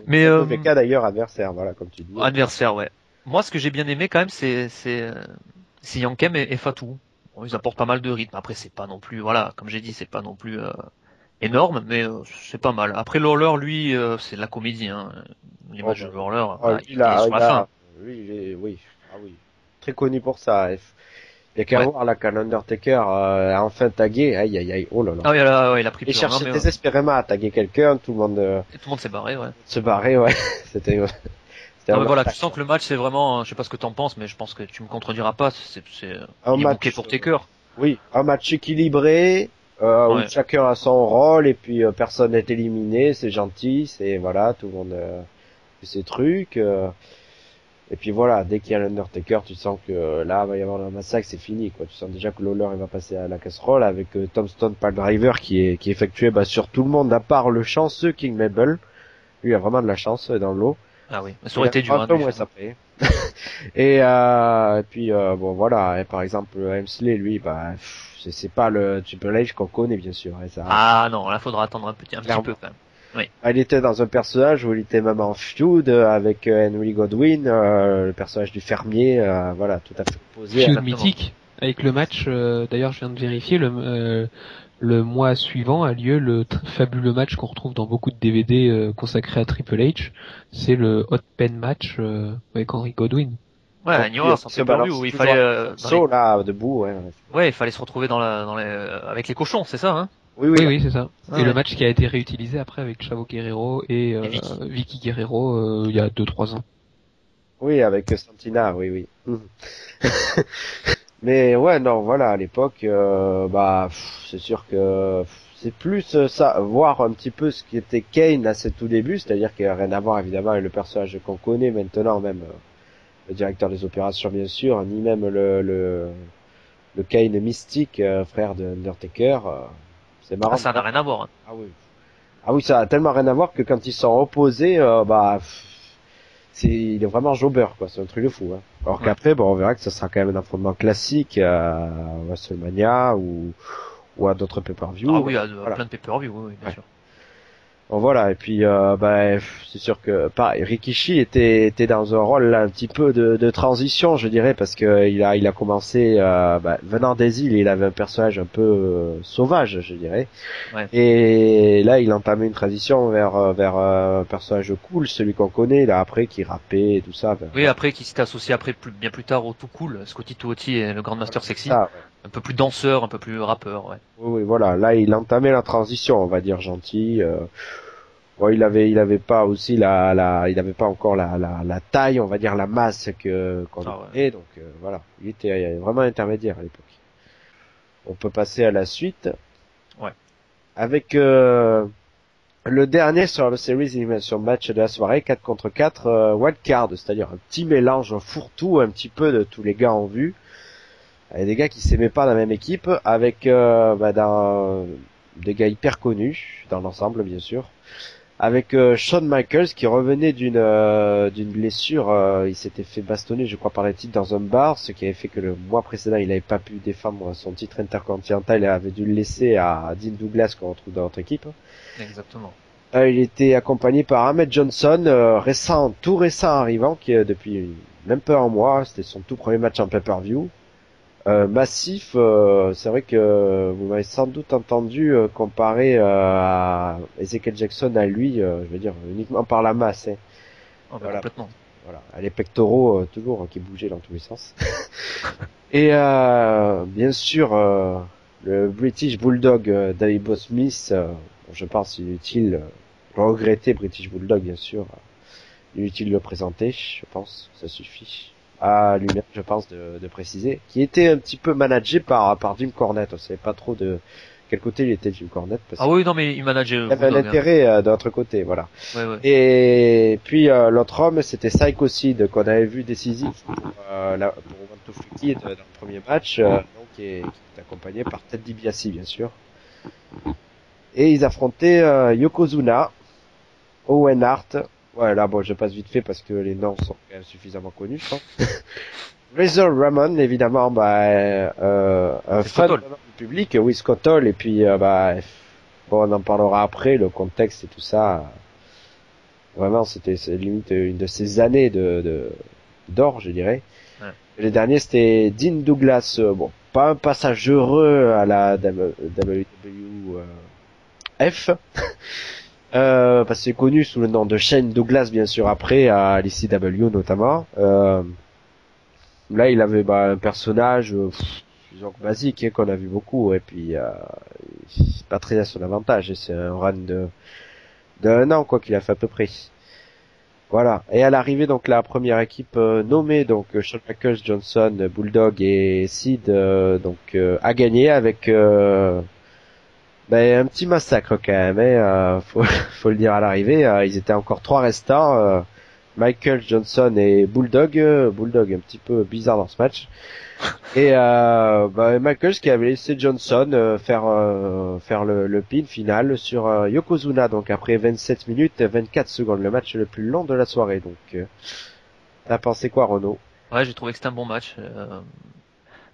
Mais Vega d'ailleurs adversaire, voilà comme tu dis. Adversaire, ouais. Moi, ce que j'ai bien aimé quand même, c'est Yankem et Fatou. Bon, ils apportent pas mal de rythme. Après, c'est pas non plus, voilà, comme j'ai dit, c'est pas non plus énorme, mais c'est pas mal. Après, Lawler, lui, c'est de la comédie. Hein. Les matchs de Lawler, il est sur la fin. Oui. Ah oui. Très connu pour ça. Il y a qu'à voir là quand Undertaker a enfin tagué. Aïe. Oh là là. Ah oui, il a pris. Il cherchait désespérément à taguer quelqu'un. Tout le monde s'est barré, ouais. Se barrer, ouais. C'était. Non, mais voilà, tu sens que le match c'est vraiment, je sais pas ce que t'en penses, mais je pense que tu me contrediras pas, il est bouqué pour tes cœurs. Oui, un match équilibré, où chacun a son rôle et puis personne n'est éliminé, c'est gentil, c'est voilà, tout le monde fait ses trucs. Et puis voilà, dès qu'il y a l'Undertaker, tu sens que là va y avoir un massacre, c'est fini quoi. Tu sens déjà que Lawler il va passer à la casserole avec Tombstone Piledriver qui est effectué sur tout le monde à part le chanceux King Mabel. Lui il a vraiment de la chance dans l'eau. Ah oui, ça aurait été dur. Un peu moins ça fait. Et puis bon voilà, et par exemple Hemsley lui c'est pas le Triple H qu'on connaît bien sûr. Et ça, ah non, là faudra attendre un petit peu quand même. Oui. Il était dans un personnage où il était même en feud avec Henry Godwin, le personnage du fermier, voilà, tout à fait opposé. Feud mythique avec le match. D'ailleurs, je viens de vérifier le mois suivant a lieu le fabuleux match qu'on retrouve dans beaucoup de DVD consacrés à Triple H. C'est le Hot Pen match avec Henry Godwin. Ouais, à New York, c'est pas où il fallait là debout, ouais, il fallait se retrouver avec les cochons, c'est ça, hein? Oui, c'est ça. Et le match qui a été réutilisé après avec Chavo Guerrero et Vicky Guerrero il y a 2-3 ans. Oui, avec Santina, oui. Mais ouais, non, voilà, à l'époque, c'est sûr que c'est plus ça, voir un petit peu ce qui était Kane à ses tout débuts, c'est-à-dire qu'il n'y a rien à voir évidemment avec le personnage qu'on connaît maintenant, même le directeur des opérations bien sûr, ni même le Kane mystique, frère de Undertaker. C'est marrant. Ah, ça n'a rien à voir. Hein. Ah oui, ça a tellement rien à voir que quand ils sont opposés, il est vraiment jobber quoi, c'est un truc de fou. Hein. Alors qu'après, on verra que ça sera quand même un affrontement classique à WrestleMania ou à d'autres pay-per-view. Ah oui, à plein de pay-per-view, oui, bien sûr. Bon voilà, et puis c'est sûr que Rikishi était dans un rôle là, un petit peu de transition, je dirais, parce que il a commencé venant des îles, il avait un personnage un peu sauvage, je dirais. Ouais. Et là, il entamait une transition vers un personnage cool, celui qu'on connaît là après qui rappait et tout ça. Oui, après qui s'était associé bien plus tard au tout cool, Scotty 2 Hotty et le Grandmaster Sexy. Ça, ouais. Un peu plus danseur, un peu plus rappeur, ouais. Oui, voilà, là il entamait la transition, on va dire gentil. Bon, il avait pas aussi il avait pas encore la taille, on va dire la masse qu'on avait, donc voilà, il était vraiment intermédiaire à l'époque. On peut passer à la suite. Ouais. Avec le dernier sur le Series Elimination Match de la soirée, 4 contre 4 wild card, c'est-à-dire un petit mélange, un fourre-tout un petit peu de tous les gars en vue. Il y a des gars qui s'aimaient pas dans la même équipe, avec des gars hyper connus dans l'ensemble bien sûr. Avec Shawn Michaels qui revenait d'une blessure, il s'était fait bastonner je crois par les titres dans un bar, ce qui avait fait que le mois précédent il n'avait pas pu défendre son titre intercontinental et avait dû le laisser à Dean Douglas qu'on retrouve dans notre équipe. Exactement. Il était accompagné par Ahmed Johnson, tout récent arrivant, qui depuis même pas un mois, c'était son tout premier match en pay-per-view. Massif, c'est vrai que vous m'avez sans doute entendu comparer à Ezekiel Jackson à lui, je veux dire uniquement par la masse. Hein. Oh, voilà. Complètement. Voilà, les pectoraux toujours qui bougeaient dans tous les sens. Et bien sûr le British Bulldog Davey Boy Smith, je pense inutile regretter British Bulldog bien sûr, inutile de le présenter, je pense, ça suffit. À lui-même, je pense, de préciser, qui était un petit peu managé par Jim Cornette. On savait pas trop de quel côté il était Jim Cornette, parce Ah oui, non, mais il manageait qu'il avait un Bulldog, hein. intérêt de l'autre côté, voilà. Ouais. Et puis l'autre homme, c'était Psycho Sid, qu'on avait vu décisif pour One Two Free Kid dans le premier match, donc, qui est accompagné par Ted DiBiase, bien sûr. Et ils affrontaient Yokozuna, Owen Hart. Ouais, là, bon, je passe vite fait parce que les noms sont quand même suffisamment connus, je pense. Razor Ramon, évidemment, un fan du public, oui, Scott Hall, et puis, bon, on en parlera après, le contexte et tout ça. Vraiment, c'est limite une de ces années d'or, je dirais. Ouais. Les derniers, c'était Dean Douglas, bon, pas un passage heureux à la WWF, parce que c'est connu sous le nom de Shane Douglas, bien sûr, après, à l'ECW notamment. Là, il avait un personnage disons basique, qu'on a vu beaucoup, et puis c'est pas très à son avantage, et c'est un run d'un an, quoi, qu'il a fait à peu près. Voilà. Et à l'arrivée, donc, la première équipe nommée, donc, Shawn Michaels, Johnson, Bulldog et Sid, a gagné avec un petit massacre quand même, hein, faut le dire à l'arrivée. Ils étaient encore 3 restants, Michaels, Johnson et Bulldog. Bulldog un petit peu bizarre dans ce match. Et Michaels qui avait laissé Johnson faire le pin final sur Yokozuna, donc après 27 minutes 24 secondes, le match le plus long de la soirée. Donc t'as pensé quoi, Renaud? Ouais, j'ai trouvé que c'était un bon match.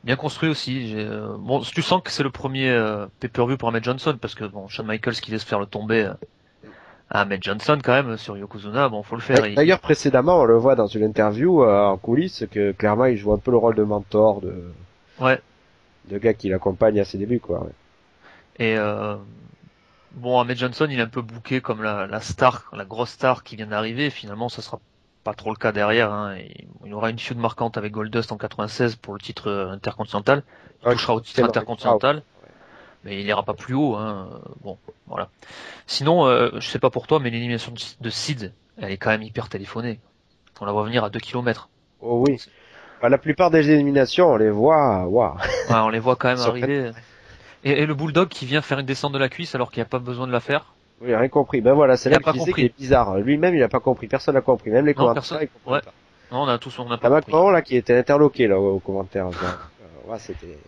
Bien construit aussi. Bon, tu sens que c'est le premier pay-per-view pour Ahmed Johnson, parce que bon, Shawn Michaels qui laisse faire le tomber à Ahmed Johnson quand même sur Yokozuna, bon, faut le faire. D'ailleurs, précédemment, on le voit dans une interview en coulisses que clairement il joue un peu le rôle de mentor, de gars qui l'accompagne à ses débuts, quoi. Ouais. Et bon, Ahmed Johnson, il est un peu booké comme la star, la grosse star qui vient d'arriver. Finalement, ça sera pas trop le cas derrière, hein. Il aura une feud marquante avec Goldust en 96 pour le titre intercontinental. Il touchera au titre intercontinental, mais il ira pas plus haut, hein. Bon, voilà. Sinon, je sais pas pour toi, mais l'élimination de Sid, elle est quand même hyper téléphonée. On la voit venir à 2 km. Oh oui. La plupart des éliminations, on les voit, waouh. Ouais, on les voit quand même arriver. Et le Bulldog qui vient faire une descente de la cuisse alors qu'il n'y a pas besoin de la faire. Oui, rien compris. Ben voilà, c'est là que je disais qu'il est bizarre. Lui-même, il a pas compris. Personne n'a compris. Même les commentaires, ils comprennent pas. Non, on a pas compris. Macron, là, qui était interloqué, là, aux commentaires. Ouais, c'était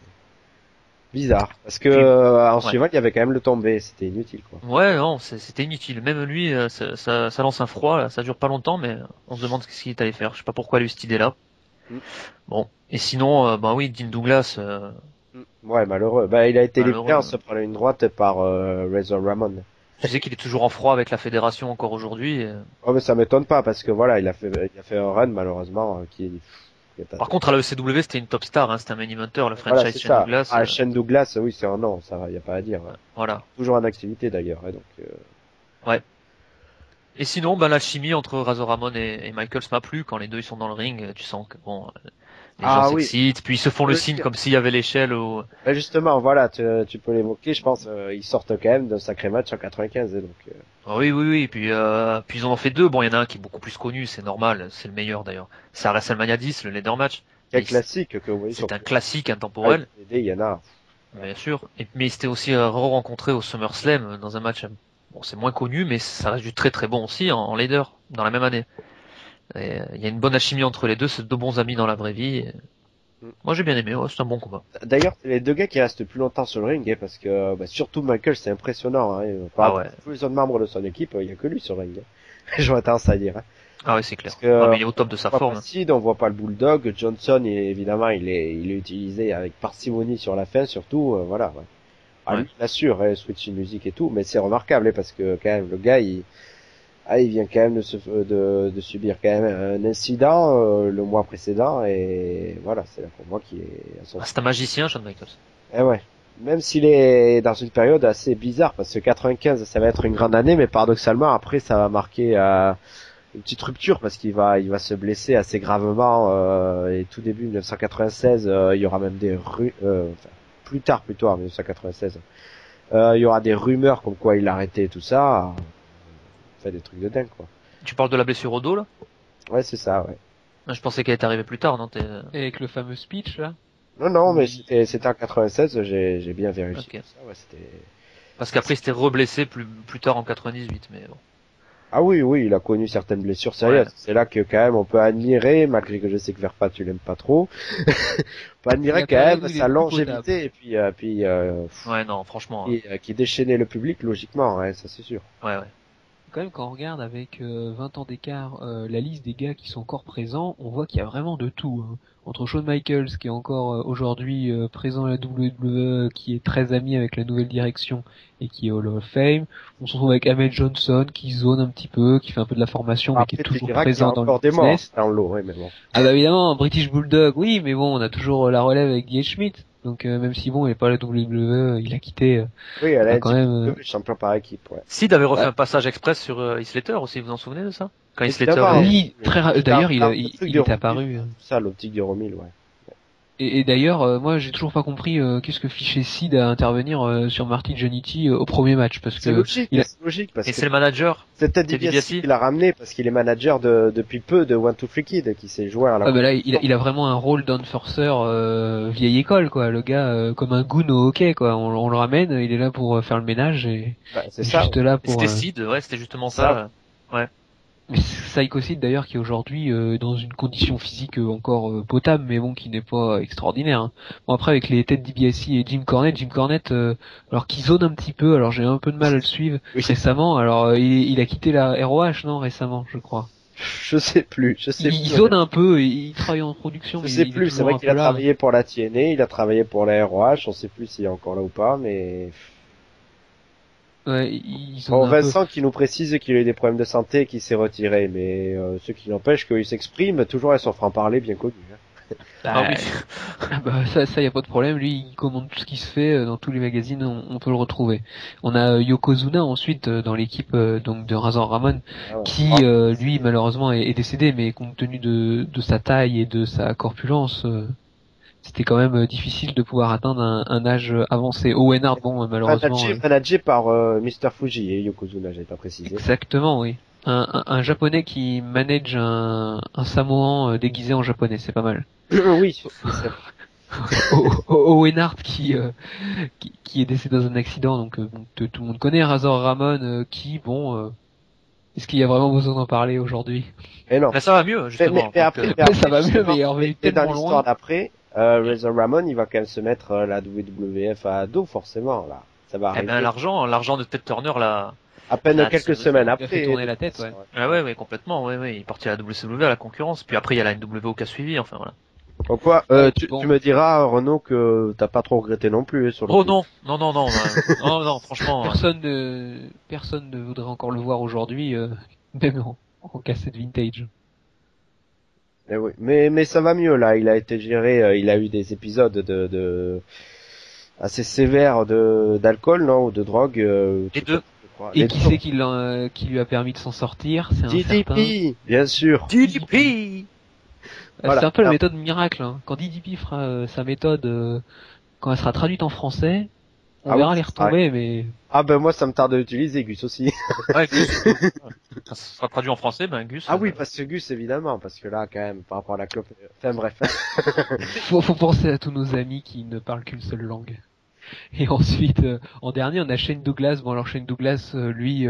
bizarre. Parce que, en suivant, il y avait quand même le tombé. C'était inutile, quoi. Ouais, non, c'était inutile. Même lui, ça lance un froid, là. Ça dure pas longtemps, mais on se demande ce qu'il est allé faire. Je sais pas pourquoi il a eu cette idée-là. Bon. Et sinon, oui, Dean Douglas, ouais, malheureux. Il a été éliminé en se prenant une droite par Razor Ramon. Tu sais qu'il est toujours en froid avec la fédération encore aujourd'hui. Oh, mais ça m'étonne pas parce que voilà, il a fait un run malheureusement Par contre, à la ECW, c'était une top star, hein, c'était un main eventer, le franchise Shane Douglas. Ah, Shane Douglas, oui, c'est un nom, ça va, y a pas à dire. Ouais. Voilà. Toujours en activité d'ailleurs, hein, donc. Ouais. Et sinon, la chimie entre Razor Ramon et Michaels m'a plu quand les deux ils sont dans le ring. Tu sens que bon, les gens s'excitent, puis ils se font le signe comme s'il y avait l'échelle au. Justement, voilà, tu peux l'évoquer. Je pense ils sortent quand même d'un sacré match en 95, donc. Oui. Puis ils en ont fait 2. Bon, il y en a un qui est beaucoup plus connu, c'est normal, c'est le meilleur d'ailleurs. C'est à WrestleMania 10, le leader match. Quel classique que vous voyez. C'est un classique intemporel. Il y en a. Bien sûr. Mais c'était aussi re-rencontré au SummerSlam dans un match. Bon, c'est moins connu, mais ça reste du très très bon aussi en leader dans la même année. Il y a une bonne alchimie entre les deux, c'est 2 bons amis dans la vraie vie. Moi j'ai bien aimé, ouais, c'est un bon combat. D'ailleurs, c'est les 2 gars qui restent plus longtemps sur le ring, hein, parce que surtout Michael, c'est impressionnant. Hein, tous les autres membres de son équipe, il y a que lui sur le ring. Hein. J'aurais tendance à dire. Hein. Ah ouais, c'est clair. Mais il est au top de sa forme. On voit pas le Bulldog. Johnson, évidemment, il est utilisé avec parcimonie sur la fin, surtout. Voilà. Ouais. Ah, lui, il assure, hein, switch music et tout, mais c'est remarquable, hein, parce que quand même le gars, il vient quand même de subir quand même un incident le mois précédent, et voilà, c'est là pour moi qui est à son. C'est un magicien, Shawn Michaels. Eh ouais. Même s'il est dans une période assez bizarre, parce que 95, ça va être une grande année, mais paradoxalement, après, ça va marquer une petite rupture, parce qu'il va se blesser assez gravement, et tout début 1996, il y aura même plus tard plutôt en 1996, il y aura des rumeurs comme quoi il a arrêté tout ça, fait des trucs de dingue, quoi. Tu parles de la blessure au dos, là? Ouais, c'est ça, ouais. Je pensais qu'elle était arrivée plus tard, non? Et avec le fameux speech, là? Non, mais c'était en 96, j'ai bien vérifié. Ok. Ça, ouais, c'était... Parce qu'après, il s'était reblessé plus tard en 98, mais bon. Ah oui, il a connu certaines blessures sérieuses. Ouais. C'est là que quand même on peut admirer, malgré que je sais que Verpa tu l'aimes pas trop, on peut admirer la quand période même où il est sa le plus longévité et puis Ouais, non, franchement. qui déchaînait le public logiquement, hein, ça c'est sûr. Ouais. Quand même, quand on regarde avec 20 ans d'écart la liste des gars qui sont encore présents, on voit qu'il y a vraiment de tout. Hein. Entre Shawn Michaels, qui est encore aujourd'hui présent à la WWE, qui est très ami avec la nouvelle direction et qui est Hall of Fame, on se retrouve avec Ahmed Johnson, qui zone un petit peu, qui fait un peu de la formation, mais qui est Après, tu toujours diras qu'il y a présent dans le encore des morts business. dans l'eau, ouais, mais bon. Ah bah évidemment, British Bulldog, oui, mais bon, on a toujours la relève avec D.H. Schmidt. Donc même si bon, il est pas à la WWE, il a quitté. Oui, elle a a quand même. champion par équipe, ouais. Sid avait refait Ouais. un passage express sur Slater aussi, vous vous en souvenez de ça? Quand Slater Évidemment, est... Oui, d'ailleurs, Le il truc de est Romil, apparu. ça, l'optique de Romil, ouais. Et d'ailleurs, moi, j'ai toujours pas compris qu'est-ce que fichait Sid à intervenir sur Marty Jannetty au premier match, parce C'est que logique, il a- c'est logique, parce Et que c'est le manager. c'est Ted Ted DiBiase DiBiase qui l'a ramené, parce qu'il est manager depuis peu de One Two Free Kid, qui s'est joué à la... ah bah là, il a vraiment un rôle d'enforcer vieille école, quoi. Le gars, comme un goon au hockey, quoi. On le ramène, il est là pour faire le ménage et Bah, c'est il est ça. juste là Et pour. c'était Sid, ouais, c'était justement Ça. ça. Ouais. Mais Psycho Sid d'ailleurs qui est aujourd'hui dans une condition physique encore potable, mais bon qui n'est pas extraordinaire. Hein. Bon après avec les Ted DiBiase et Jim Cornette, alors qui zone un petit peu, alors j'ai un peu de mal à le suivre Oui. récemment. Alors il a quitté la ROH non récemment je crois. Je sais plus. Il zone un peu, il travaille en production, Je mais sais il est plus, c'est toujours vrai un qu'il peu a là. travaillé pour la TNA, il a travaillé pour la ROH, on sait plus s'il est encore là ou pas, mais... Ouais, il zone Bon, un peu. Vincent qui nous précise qu'il a eu des problèmes de santé et qu'il s'est retiré, mais ce qui n'empêche qu'il s'exprime toujours à son franc-parler bien connu. Hein. Ah oui. Bah ça y a pas de problème. Lui, il commande tout ce qui se fait dans tous les magazines. On peut le retrouver. On a Yokozuna ensuite dans l'équipe donc de Razor Ramon, Ah ouais. qui lui malheureusement est décédé, mais compte tenu de sa taille et de sa corpulence, c'était quand même difficile de pouvoir atteindre un âge avancé. Owen Hart, bon malheureusement. Managé par Mr. Fuji et Yokozuna, j'avais pas précisé. Exactement, oui. Un japonais qui manage un Samoan déguisé en japonais, c'est pas mal. Oui, Owen Hart qui est décédé dans un accident, donc tout le monde connaît Razor Ramon, qui bon, est-ce qu'il y a vraiment besoin d'en parler aujourd'hui? mais non. Là, ça va mieux, justement. Mais après, ça va mieux, justement, mais on va et tellement dans l'histoire loin. d'après, Razor Ramon, il va quand même se mettre la WWF à dos, forcément, là. Ça va Eh arriver. ben, l'argent de Ted Turner, là. À peine là, quelques ça- semaines il a après. fait tourner la tête, ouais. Ah ouais, complètement, ouais. Il est parti à la WCW à la concurrence. Puis après, il y a la NWO qui a suivi, enfin voilà. Donc quoi, Bon. tu me diras, Renaud, que t'as pas trop regretté non plus, sur le Oh coup. non, non, franchement. Personne ne voudrait encore le voir aujourd'hui, même en cassette vintage. Mais oui, mais ça va mieux, là. Il a été géré, il a eu des épisodes assez sévères d'alcool, non, ou de drogue. Les deux. je crois. Et Les qui deux. c'est qui lui a permis de s'en sortir? C'est un certain. DDP, bien sûr. DDP. Voilà. C'est un peu la Alors- méthode miracle. Hein. Quand DDP fera sa méthode, quand elle sera traduite en français, on Ah verra oui, les retombées, mais Ah ben moi, ça me tarde de l'utiliser, Gus aussi. Ouais, Gus. Ça sera traduit en français, ben Gus. Ah oui, parce que Gus, évidemment, parce que là, quand même, par rapport à la clope... Enfin bref. faut penser à tous nos amis qui ne parlent qu'une seule langue. Et ensuite, en dernier, on a Shane Douglas. Bon, alors Shane Douglas, lui,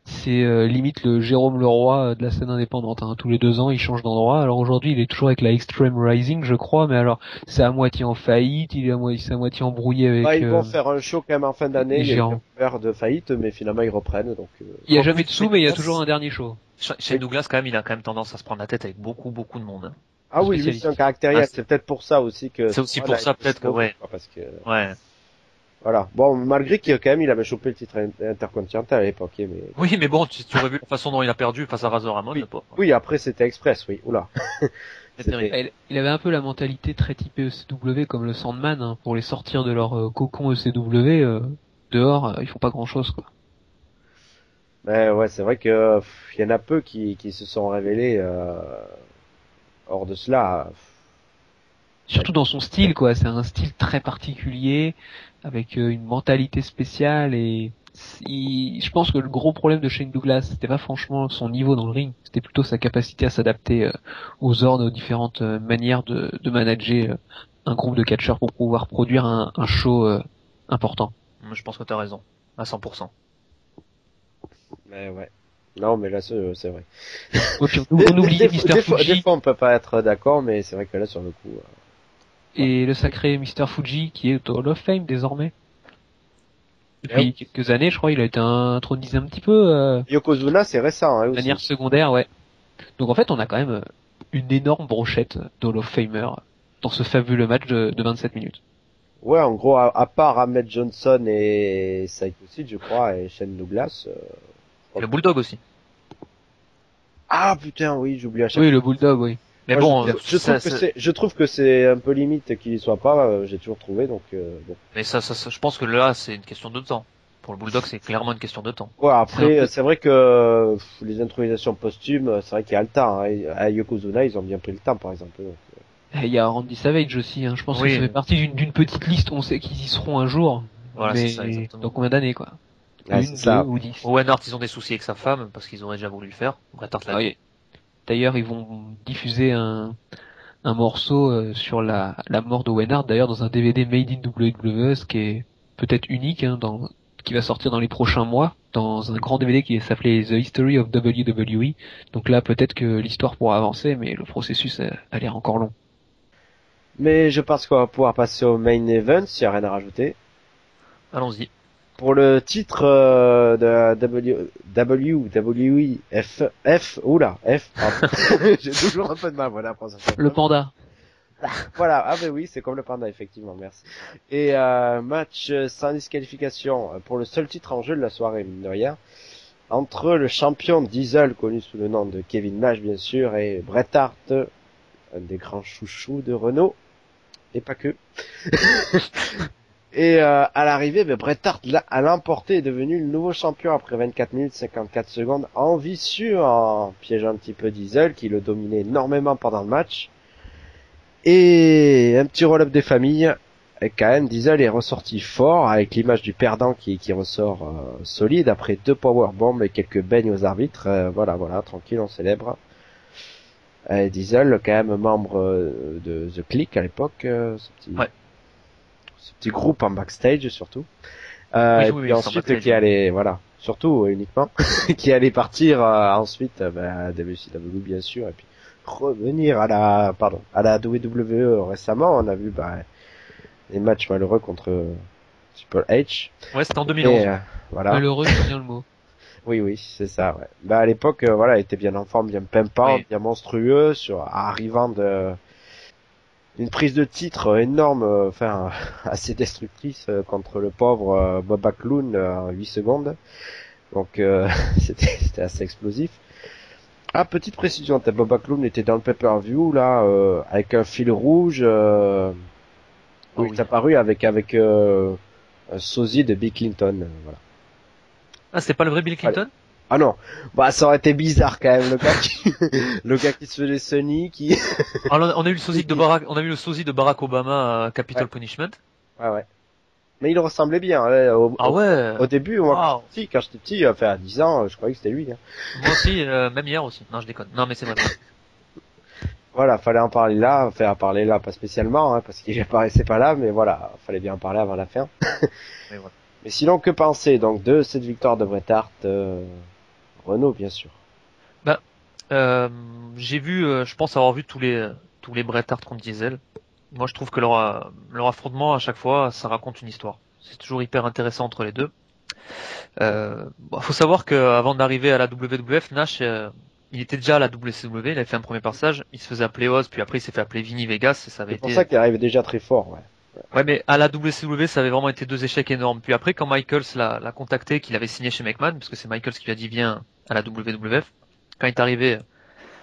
c'est limite le Jérôme Leroy de la scène indépendante. Hein. Tous les 2 ans, il change d'endroit. Alors aujourd'hui, il est toujours avec la Extreme Rising, je crois. Mais alors, c'est à moitié en faillite. C'est à moitié embrouillé avec. Bah, ils vont faire un show quand même en fin d'année. les Il y a eu géants. peur de faillite, mais finalement, ils reprennent. Donc, Il y a jamais de sous, mais il y a toujours un dernier show. Chez Douglas, quand même, il a quand même tendance à se prendre la tête avec beaucoup de monde. Ah oui, lui, spécialiste. c'est un caractériel. Ah, c'est peut-être pour ça aussi que... C'est aussi pour Voilà, ça, il peut-être se que, ouais. moque, Parce que... Ouais. Voilà. Bon, malgré qu'il quand même, il avait chopé le titre intercontinental à l'époque, mais... Oui, mais bon, tu aurais vu la façon dont il a perdu face à Razor Ramon, Oui. le pauvre. Oui, après, c'était Express, oui. Oula. C'est terrible. Il avait un peu la mentalité très typée ECW comme le Sandman, hein, pour les sortir de leur cocon ECW, dehors, ils font pas grand chose, quoi. Mais ouais, c'est vrai que il y en a peu qui se sont révélés hors de cela. Surtout dans son style, quoi. C'est un style très particulier, avec une mentalité spéciale et je pense que le gros problème de Shane Douglas, c'était pas franchement son niveau dans le ring, c'était plutôt sa capacité à s'adapter aux ordres, aux différentes manières de manager un groupe de catcheurs pour pouvoir produire un show important. Je pense que t'as raison, à 100%. Mais ouais. Non, mais là, c'est vrai. Ouais, puis on oublie Mr. Fuji. Des fois, on peut pas être d'accord, mais c'est vrai que là, sur le coup... Et le sacré Mr. Fuji, qui est au Hall of Fame désormais. Depuis quelques années, je crois, il a été intronisé un petit peu Yokozuna, c'est récent, hein, de aussi. manière secondaire, ouais. Donc en fait, on a quand même une énorme brochette d'Hall of Famer dans ce fabuleux match de 27 minutes. Ouais, en gros, à part Ahmed Johnson et Psycho Sid, je crois, et Shane Douglas... Et le Bulldog aussi. Ah, putain, oui, j'oublie à chaque Oui, le Bulldog, oui. Mais Moi, bon, je trouve que c'est un peu limite qu'il y soit pas, j'ai toujours trouvé, donc bon. Mais ça, je pense que là, c'est une question de temps. Pour le Bulldog, c'est clairement une question de temps. Ouais, après, c'est vrai que les intronisations posthumes, c'est vrai qu'il y a le temps. Hein. À Yokozuna, ils ont bien pris le temps, par exemple. Donc, Il y a Randy Savage aussi, hein. Je pense Oui. que ça fait partie d'une petite liste, on sait qu'ils y seront un jour. Voilà, mais c'est ça, exactement. dans combien d'années, quoi? ouais, Une, c'est ça. 2 ou 10. Owen Hart, ils ont des soucis avec sa femme, parce qu'ils auraient déjà voulu le faire. Bret Hart l'a Ah dit. oui. D'ailleurs, ils vont diffuser un morceau sur la mort de Owen Hart, d'ailleurs dans un DVD Made in WWE, ce qui est peut-être unique, hein, qui va sortir dans les prochains mois, dans un grand DVD qui s'appelait The History of WWE. Donc là, peut-être que l'histoire pourra avancer, mais le processus a l'air encore long. Mais je pense qu'on va pouvoir passer au main event, s'il n'y a rien à rajouter. Allons-y. Pour le titre de WWE F, pardon. J'ai toujours un peu de mal, voilà, pour ça. Le panda. Voilà, ah ben oui, c'est comme le panda, effectivement, merci. Et match sans disqualification pour le seul titre en jeu de la soirée, mine de rien, entre le champion Diesel, connu sous le nom de Kevin Nash, bien sûr, et Bret Hart, un des grands chouchous de Renault, et pas que. Et à l'arrivée, Bret Hart a l'emporté, est devenu le nouveau champion après 24 minutes 54 secondes, en vicieux, en piégeant un petit peu Diesel, qui le dominait énormément pendant le match. Et un petit roll-up des familles, et quand même Diesel est ressorti fort, avec l'image du perdant qui ressort solide, après 2 powerbombs et quelques beignes aux arbitres. Voilà, tranquille, on célèbre. Diesel, quand même membre de The Click à l'époque, ce petit groupe en backstage surtout. Et puis ensuite qui allait, voilà, surtout uniquement, qui allait partir ensuite à WCW bien sûr, et puis revenir à la WWE récemment. On a vu des matchs malheureux contre Triple H. Ouais, c'était en 2011. Et, voilà. Malheureux, c'est bien le mot. Oui, c'est ça, ouais. À l'époque, voilà, il était bien en forme, bien pimpant, oui, bien monstrueux, arrivant une prise de titre énorme, assez destructrice contre le pauvre Bob Backlund en 8 secondes. Donc c'était assez explosif. Ah, petite précision, Bob Backlund était dans le pay-per-view là, avec un fil rouge où il est apparu avec un sosie de Bill Clinton. Voilà. Ah, c'est pas le vrai Bill Clinton? Ah non, ça aurait été bizarre quand même, le gars qui se faisait Sonny, qui... Alors, on a eu le sosie de Barack Obama à Capital Punishment. Ouais. Mais il ressemblait bien, au début, moi, quand j'étais petit, à 10 ans, je croyais que c'était lui, hein. Moi aussi, même hier aussi. Non, je déconne. Non, mais c'est vrai. Voilà, fallait en parler là, pas spécialement, hein, parce qu'il apparaissait pas là, mais voilà, fallait bien en parler avant la fin. Mais voilà. Mais sinon, que penser, donc, de cette victoire de Bret Hart, Renault, bien sûr. J'ai vu, je pense avoir vu tous les Bret Hart contre Diesel. Moi, je trouve que leur affrontement à chaque fois, ça raconte une histoire. C'est toujours hyper intéressant entre les deux. Faut savoir qu'avant d'arriver à la WWF, Nash, il était déjà à la WCW. Il avait fait un premier passage. Il se faisait appeler Oz, puis après il s'est fait appeler Vinny Vegas. Et ça avait C'est pour ça qu'il arrivait déjà très fort, ouais. Ouais, mais à la WCW, ça avait vraiment été 2 échecs énormes. Puis après, quand Michaels l'a contacté, qu'il avait signé chez McMahon, parce que c'est Michaels qui lui a dit viens à la WWF, quand il est arrivé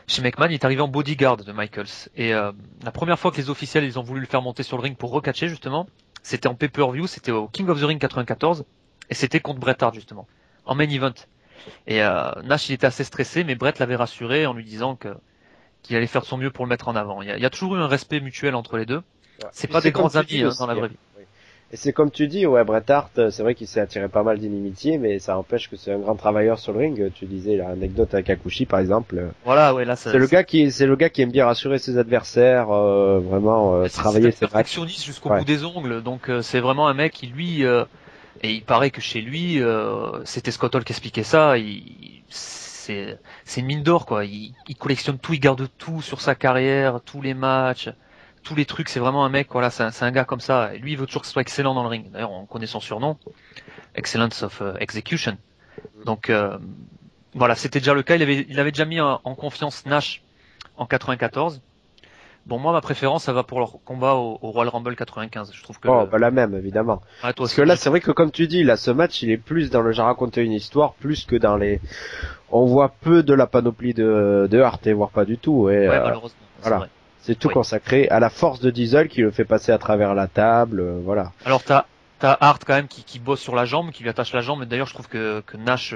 chez McMahon, il est arrivé en bodyguard de Michaels. Et la première fois que les officiels ils ont voulu le faire monter sur le ring pour recatcher justement, c'était en pay-per-view, c'était au King of the Ring 94, et c'était contre Bret Hart justement, en main event. Et Nash il était assez stressé, mais Bret l'avait rassuré en lui disant qu'il allait faire de son mieux pour le mettre en avant. Il y a toujours eu un respect mutuel entre les deux. Ouais. C'est pas des grands amis dans la vraie vie. Oui. Et c'est comme tu dis, ouais, Bret Hart, c'est vrai qu'il s'est attiré pas mal d'inimitié, mais ça empêche que c'est un grand travailleur sur le ring. Tu disais l'anecdote avec Hakushi, par exemple. Voilà, ouais, là, C'est le gars qui aime bien rassurer ses adversaires, vraiment travailler ses matchs. Perfectionniste jusqu'au Ouais. bout des ongles. Donc c'est vraiment un mec qui lui, et il paraît que chez lui, c'était Scott Hall qui expliquait ça. C'est une mine d'or quoi. Il collectionne tout, il garde tout sur sa carrière, tous les matchs, tous les trucs. C'est vraiment un mec, voilà, c'est un gars comme ça. Et lui, il veut toujours que ce soit excellent dans le ring. D'ailleurs, on connaît son surnom, Excellence of Execution. Donc voilà, c'était déjà le cas. Il avait déjà mis en confiance Nash en 94. Bon, moi, ma préférence, ça va pour leur combat au Royal Rumble 95. Je trouve que. Oh, bah la même, évidemment. Ah, toi Parce aussi, que là, c'est vrai que comme tu dis, là, ce match, il est plus dans le genre raconter une histoire, plus que dans les. On voit peu de la panoplie de Hart, et voire pas du tout. Et, ouais, malheureusement. voilà. Vrai. C'est tout consacré à la force de Diesel qui le fait passer à travers la table, voilà. Alors t'as Hart quand même qui bosse sur la jambe, qui lui attache la jambe. Et d'ailleurs, je trouve que Nash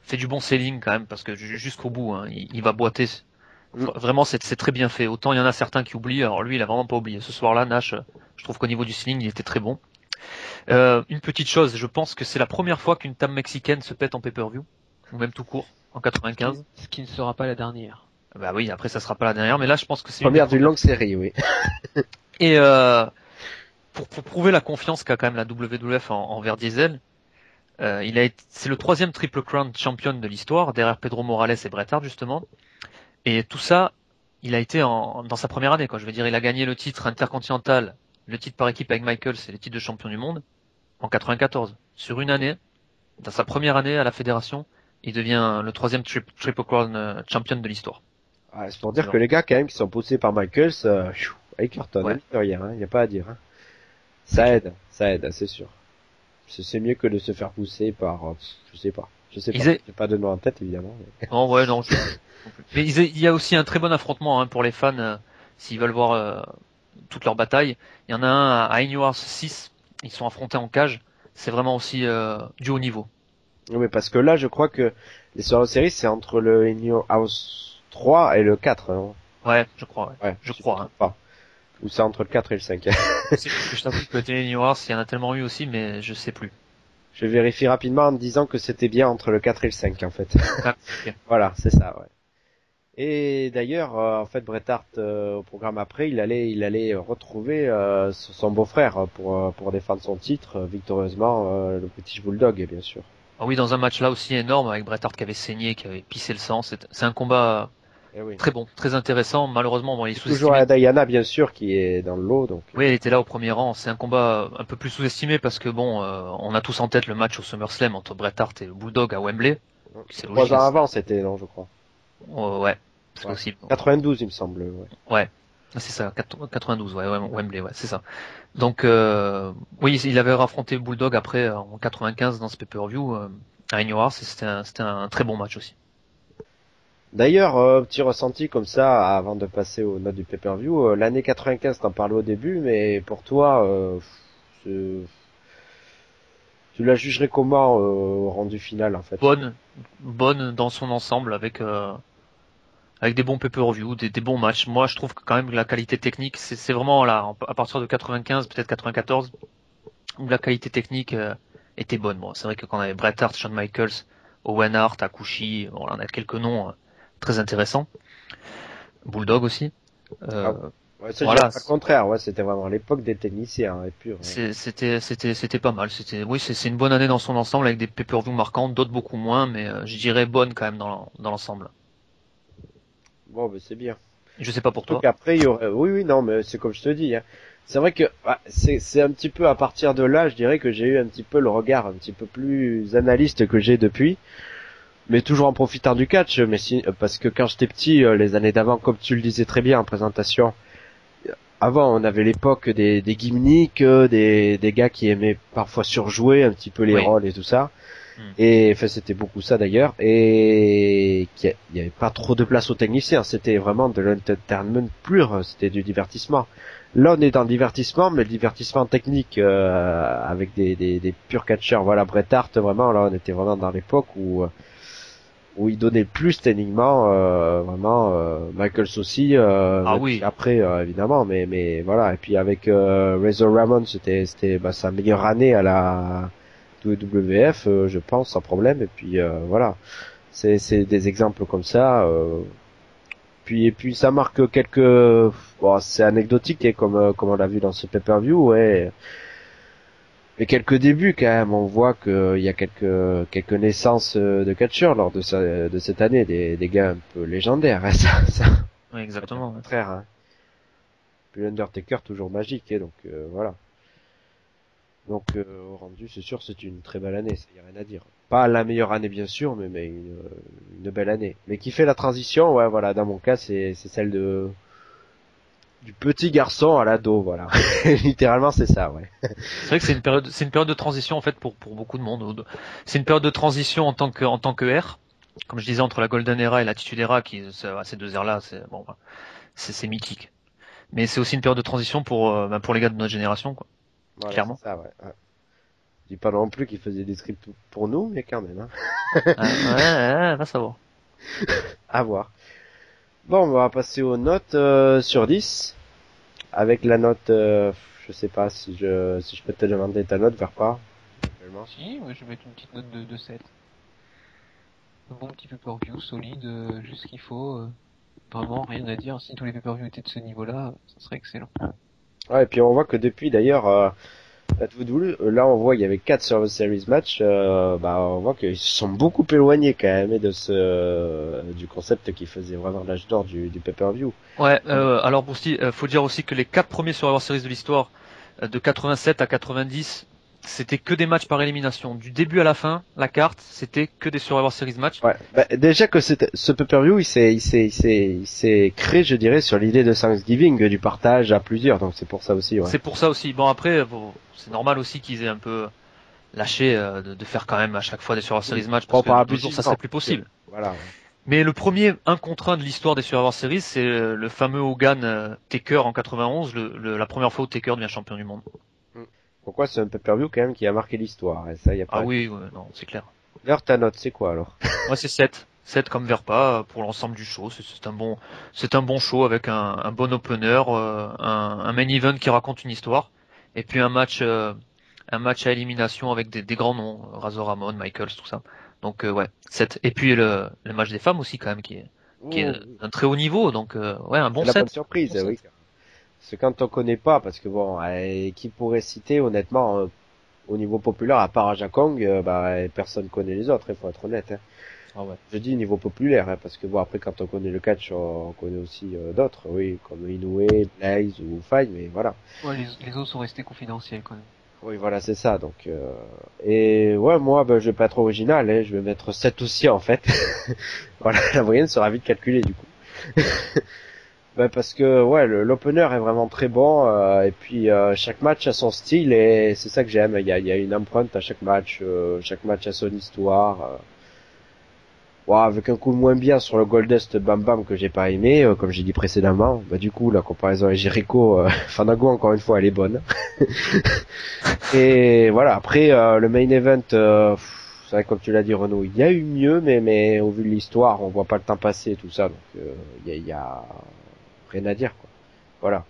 fait du bon selling quand même parce que jusqu'au bout, hein, il va boiter. Vraiment, c'est très bien fait. Autant il y en a certains qui oublient. Alors lui, il a vraiment pas oublié. Ce soir-là, Nash, je trouve qu'au niveau du selling, il était très bon. Une petite chose, je pense que c'est la première fois qu'une table mexicaine se pète en pay-per-view, ou même tout court, en 95. Ce qui ne sera pas la dernière. Bah oui, après ça sera pas la dernière, mais là je pense que c'est première d'une longue série, oui. Et pour prouver la confiance qu'a quand même la WWF envers Diesel, c'est le 3e Triple Crown champion de l'histoire, derrière Pedro Morales et Bret Hart justement. Et tout ça, il a été dans sa première année, quoi. Je veux dire, il a gagné le titre intercontinental, le titre par équipe avec Michaels et le titre de champion du monde en 94. Sur une année, dans sa première année à la fédération, il devient le 3e Triple Crown champion de l'histoire. Ah, c'est pour dire que les gars, quand même, qui sont poussés par Michaels, avec Carton, Ouais. rien, hein, y a pas à dire, hein. Ça aide, c'est sûr. C'est mieux que de se faire pousser par, je sais pas. J'ai pas de nom en tête, évidemment. Mais... Non, ouais, non. Mais il y a aussi un très bon affrontement, hein, pour les fans, s'ils veulent voir toute leur bataille. Il y en a un à In Your House 6, ils sont affrontés en cage. C'est vraiment aussi du haut niveau. Oui, parce que là, je crois que les soirées séries, c'est entre le In Your House 3 et le 4. Hein. Ouais, je crois. Ouais, je crois. Hein. Pas. Ou c'est entre le 4 et le 5. Je t'avoue que le In Your House, il y en a tellement eu aussi, mais je sais plus. Je vérifie rapidement en me disant que c'était bien entre le 4 et le 5, en fait. Ah, okay. Voilà, c'est ça, ouais. Et d'ailleurs, en fait, Bret Hart, au programme après, il allait retrouver son beau-frère pour défendre son titre victorieusement, le British Bulldog, bien sûr. Ah oui, dans un match là aussi énorme avec Bret Hart qui avait saigné, qui avait pissé le sang. C'est un combat très bon, très intéressant. Malheureusement, bon, il est sous-estimé. Toujours à Diana, bien sûr, qui est dans le lot. Donc. Oui, elle était là au premier rang. C'est un combat un peu plus sous-estimé parce que bon, on a tous en tête le match au SummerSlam entre Bret Hart et le Bulldog à Wembley. C'est 3 ans avant, c'était, non, je crois. Ouais. C'est possible. 92, il me semble. Ouais. C'est ça, 92, ouais, Wembley, ouais, c'est ça. Donc, oui, il avait affronté Bulldog après en 95 dans ce pay-per-view à In Your House, et c'était un très bon match aussi. D'ailleurs, petit ressenti comme ça, avant de passer aux notes du pay-per-view, l'année 95, t'en parlais au début, mais pour toi, tu la jugerais comment au rendu final, en fait? Bonne dans son ensemble, avec des bons pay-per-view, des bons matchs. Moi, je trouve que quand même la qualité technique, c'est vraiment là, à partir de 95, peut-être 94, où la qualité technique était bonne. Bon, c'est vrai que quand on avait Bret Hart, Shawn Michaels, Owen Hart, Hakushi, bon, on a quelques noms très intéressants. Bulldog aussi. Ouais, ça, voilà. Pas le contraire, ouais, c'était vraiment l'époque des techniciens, et pur. Ouais. C'était pas mal. C'est une bonne année dans son ensemble avec des pay-per-view marquants, d'autres beaucoup moins, mais je dirais bonne quand même dans l'ensemble. Bon, ben c'est bien. Je sais pas pour toi. Donc après, il y aurait... Oui, non, mais c'est comme je te dis. Hein. C'est vrai que c'est un petit peu à partir de là, je dirais que j'ai eu un petit peu le regard un petit peu plus analyste que j'ai depuis. Mais toujours en profitant du catch, parce que quand j'étais petit, les années d'avant, comme tu le disais très bien en présentation, avant on avait l'époque des gimmicks, des gars qui aimaient parfois surjouer un petit peu les rôles et tout ça. Et enfin c'était beaucoup ça d'ailleurs, et il y avait pas trop de place aux techniciens, c'était vraiment de l'entertainment pur, c'était du divertissement. Là on est dans le divertissement, mais le divertissement technique avec des purs catcheurs. Voilà, Bret Hart, vraiment là on était vraiment dans l'époque où où il donnait le plus techniquement, vraiment, Michaels aussi, oui. après, évidemment, mais voilà. Et puis avec, Razor Ramon, c'était, sa meilleure année à la WWF, je pense, sans problème. Et puis, voilà. C'est des exemples comme ça, et puis ça marque quelques, bon, c'est anecdotique, et comme on l'a vu dans ce pay-per-view, ouais. Mais quelques débuts quand même, on voit qu'il y a quelques naissances de catcheurs lors de cette année, des gars un peu légendaires, hein, ça. Ouais, exactement. Ouais. Frère, hein. Puis l'Undertaker toujours magique, donc voilà. Donc au rendu, c'est sûr, c'est une très belle année, ça y a rien à dire. Pas la meilleure année bien sûr, mais une belle année. Mais qui fait la transition, ouais, voilà, dans mon cas, c'est celle du petit garçon à l'ado, voilà. Littéralement, c'est ça, ouais. C'est vrai que c'est une période de transition en fait pour beaucoup de monde. C'est une période de transition en tant que R, comme je disais entre la Golden Era et l'Attitude Era, ces deux ères-là, c'est mythique. Mais c'est aussi une période de transition pour les gars de notre génération, quoi. Voilà, Clairement. c'est ça, ouais. Je dis pas non plus qu'il faisait des scripts pour nous, mais quand même, hein. Ouais, va savoir. À voir. Bon, on va passer aux notes sur 10. Avec la note, je sais pas si je peux te demander ta note vers pas. Si, moi je vais mettre une petite note de 7. Un bon petit pay-per-view, solide, juste ce qu'il faut. Vraiment, rien à dire. Si tous les pay-per-view étaient de ce niveau-là, ça serait excellent. Ouais, et puis on voit que depuis d'ailleurs, la WWE, là on voit il y avait 4 Survivor Series matchs, on voit qu'ils se sont beaucoup éloignés quand même du concept qui faisait vraiment l'âge d'or du pay-per-view. Ouais, alors Bousty, faut dire aussi que les 4 premiers Survivor Series de l'histoire, de 87 à 90, c'était que des matchs par élimination. Du début à la fin, la carte, c'était que des Survivor Series matchs. Ouais, déjà que ce pay-per-view, il s'est créé, je dirais, sur l'idée de Thanksgiving, du partage à plusieurs, donc c'est pour ça aussi, ouais. C'est pour ça aussi. Bon après, c'est normal aussi qu'ils aient un peu lâché de faire quand même à chaque fois des Survivor Series matchs, parce que de nos jours ça serait plus possible. Voilà. Ouais. Mais le premier 1 contre 1 de l'histoire des Survivor Series, c'est le fameux Hogan Taker en 91, la première fois où Taker devient champion du monde. Pourquoi c'est un pay-per-view quand même qui a marqué l'histoire, et ça y a pas. Ah oui, ouais, non, c'est clair. D'ailleurs, ta note, c'est quoi alors? Moi c'est 7. 7 comme Verpa pour l'ensemble du show. C'est un bon show avec un bon opener, un main event qui raconte une histoire, et puis un match à élimination avec des grands noms, Razor Ramon, Michaels, tout ça. Donc ouais, 7. Et puis le match des femmes aussi quand même qui est d'un très haut niveau, donc ouais, un bon C'est 7. la bonne surprise, bon oui. Parce que quand on connaît pas, parce que bon, qui pourrait citer honnêtement au niveau populaire, à part Aja Kong, personne connaît les autres, il faut être honnête. Hein. Ah ouais. Je dis niveau populaire, hein, parce que bon, après quand on connaît le catch, on connaît aussi d'autres, oui, comme Inoue, Blaze ou Faye, mais voilà. Ouais, les autres sont restés confidentiels quand même. Oui, voilà, c'est ça. Donc, et ouais, moi, je vais pas être original, hein, je vais mettre 7 aussi en fait. Voilà, la moyenne sera vite calculée du coup. Parce que ouais, l'opener est vraiment très bon, et puis chaque match a son style, et c'est ça que j'aime. Il y a une empreinte à chaque match a son histoire. Avec un coup moins bien sur le Goldust Bam Bam que j'ai pas aimé, comme j'ai dit précédemment. Du coup, la comparaison avec Jericho, Fandango encore une fois, elle est bonne. Et voilà, après le main event, c'est vrai, comme tu l'as dit Renaud, il y a eu mieux, mais au vu de l'histoire, on voit pas le temps passer, tout ça, donc il y a rien à dire, quoi. Voilà.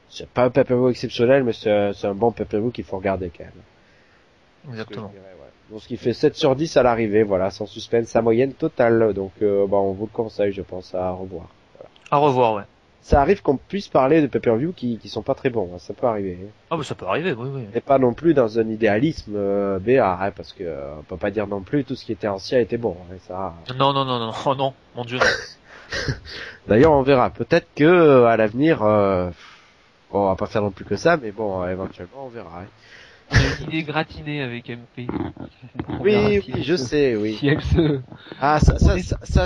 C'est pas un pay-per-view exceptionnel, mais c'est un bon pay-per-view qu'il faut regarder quand même. Exactement. Donc ce qui fait 7 sur 10 à l'arrivée, voilà, sans suspense, sa moyenne totale. Donc on vous le conseille, je pense, à revoir. Voilà. À revoir, ouais. Ça arrive qu'on puisse parler de pay-per-view qui sont pas très bons, hein, ça peut arriver. Hein. Ah bah ça peut arriver, oui. Et pas non plus dans un idéalisme BA, hein, parce que on peut pas dire non plus tout ce qui était ancien était bon. Hein, ça. Non, oh non, mon Dieu non. D'ailleurs, on verra. Peut-être que à l'avenir, on va pas faire non plus que ça, mais bon, éventuellement, on verra. Hein. On a une idée gratinée avec MP. Oui, je sais, oui. Si elle se... Ah, ça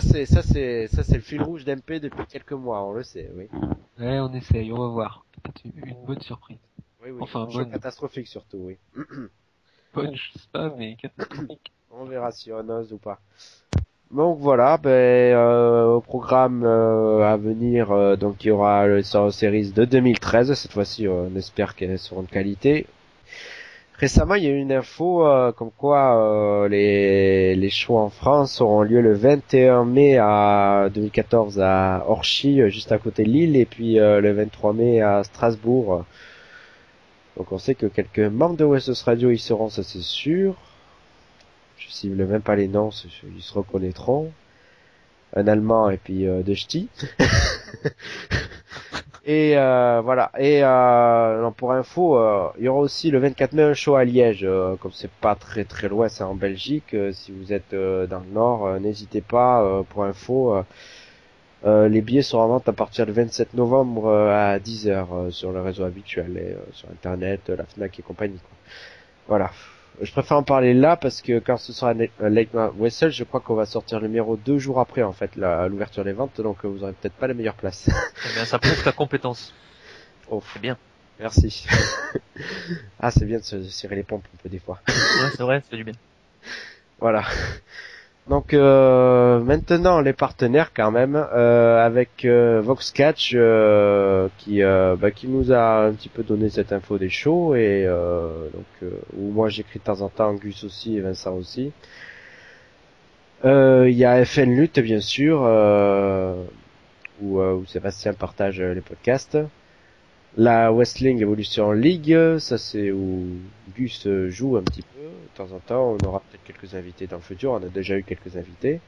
c'est le fil rouge d'MP depuis quelques mois, on le sait, oui. Ouais, on essaye, on va voir. Une bonne surprise. Oui. Enfin, bonne. Catastrophique surtout, oui. Bonne, je sais pas, mais catastrophique. On verra si on ose ou pas. Donc voilà, au programme à venir, donc il y aura le Survivor Series de 2013. Cette fois-ci, on espère qu'elles seront de qualité. Récemment, il y a eu une info comme quoi les shows en France auront lieu le 21 mai 2014 à Orchy, juste à côté de Lille, et puis le 23 mai à Strasbourg. Donc on sait que quelques membres de West Coast Radio y seront, ça c'est sûr. Je cible même pas les noms, ils se reconnaîtront. Un Allemand et puis deux ch'tis. Et voilà. Et non, pour info, il y aura aussi le 24 mai un show à Liège. Comme c'est pas très très loin, c'est en Belgique. Si vous êtes dans le Nord, n'hésitez pas. Pour info, les billets sont en vente à partir du 27 novembre à 10h sur le réseau habituel et sur Internet, la Fnac et compagnie. Quoi. Voilà. Je préfère en parler là parce que quand ce sera un Late Night Wessel, je crois qu'on va sortir le numéro 2 jours après en fait l'ouverture des ventes, donc vous aurez peut-être pas la meilleure place. Eh bien, ça prouve ta compétence. Oh, C'est bien. merci. Ah, c'est bien de se serrer les pompes un peu des fois. Ouais, c'est vrai, c'est du bien. Voilà. Donc maintenant les partenaires quand même avec Voxcatch qui nous a un petit peu donné cette info des shows et où moi j'écris de temps en temps, Gus aussi et Vincent aussi. Il y a FN Lutte bien sûr où Sébastien partage les podcasts. La Wrestling Evolution League, ça c'est où Gus joue un petit peu. De temps en temps, on aura peut-être quelques invités dans le futur. On a déjà eu quelques invités.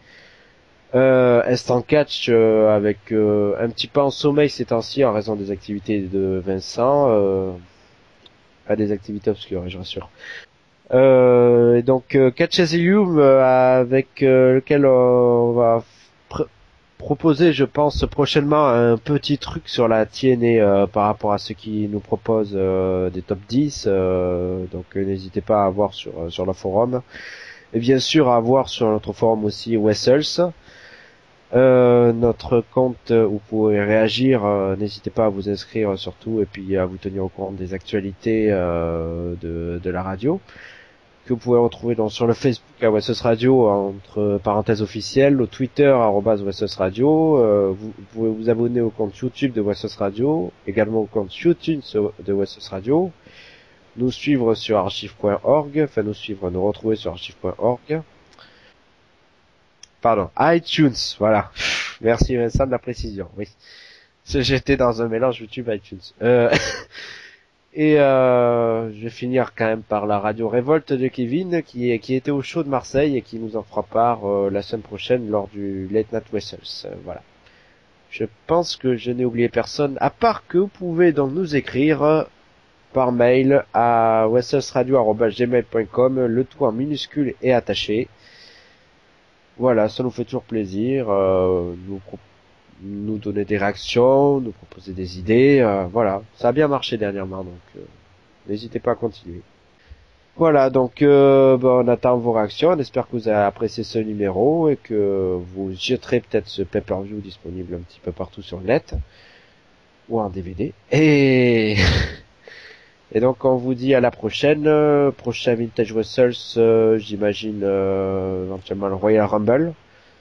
Instant Catch avec un petit peu en sommeil ces temps-ci en raison des activités de Vincent. Pas des activités obscures, je rassure. Et donc Catch Asylum avec lequel on va proposer, je pense, prochainement un petit truc sur la TNA par rapport à ceux qui nous proposent des top 10. Donc n'hésitez pas à voir sur le forum. Et bien sûr à voir sur notre forum aussi Wessels. Notre compte où vous pouvez réagir, n'hésitez pas à vous inscrire surtout et puis à vous tenir au courant des actualités de la radio. Que vous pouvez retrouver sur le Facebook à West Coast Radio entre parenthèses officielles, au Twitter @West Coast Radio, vous pouvez vous abonner au compte YouTube de West Coast Radio, également au compte YouTube de West Coast Radio, nous suivre sur archive.org, nous retrouver sur archive.org. Pardon, iTunes, voilà. Merci Vincent de la précision, oui. J'étais dans un mélange YouTube iTunes. Et je vais finir quand même par la radio Révolte de Kevin qui était au show de Marseille et qui nous en fera part la semaine prochaine lors du Late Night Wessels. Voilà. Je pense que je n'ai oublié personne à part que vous pouvez donc nous écrire par mail à wesselsradio@gmail.com, le tout en minuscule et attaché. Voilà, ça nous fait toujours plaisir. Nous donner des réactions, nous proposer des idées, voilà. Ça a bien marché dernièrement, donc n'hésitez pas à continuer. Voilà, donc on attend vos réactions, on espère que vous avez apprécié ce numéro et que vous jeterez peut-être ce pay-per-view disponible un petit peu partout sur le net ou en DVD. Et donc on vous dit à la prochaine, prochain Vintage Wrestles, j'imagine éventuellement le Royal Rumble.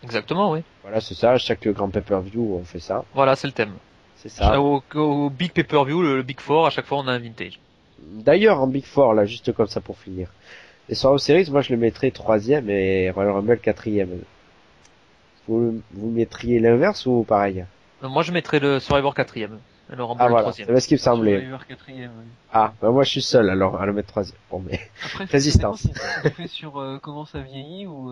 Exactement, oui. Voilà, c'est ça, chaque grand pay-per-view on fait ça. Voilà, c'est le thème. C'est ça. Au Big Pay-Per-View, le Big Four, à chaque fois on a un vintage. D'ailleurs, en Big Four, là, juste comme ça pour finir. Les Survivor Series, moi je le mettrais 3e et Royal Rumble 4e. Vous mettriez l'inverse ou pareil? Moi je mettrais le Survivor 4e. Le Rumble Ah voilà, 3e. c'est ce qui me semblait. Survivor 4e, ouais. Ah, bah moi je suis seul alors à le mettre 3e. Bon, mais Après, résistance. Ça dépend si c'est fait sur comment ça vieillit ou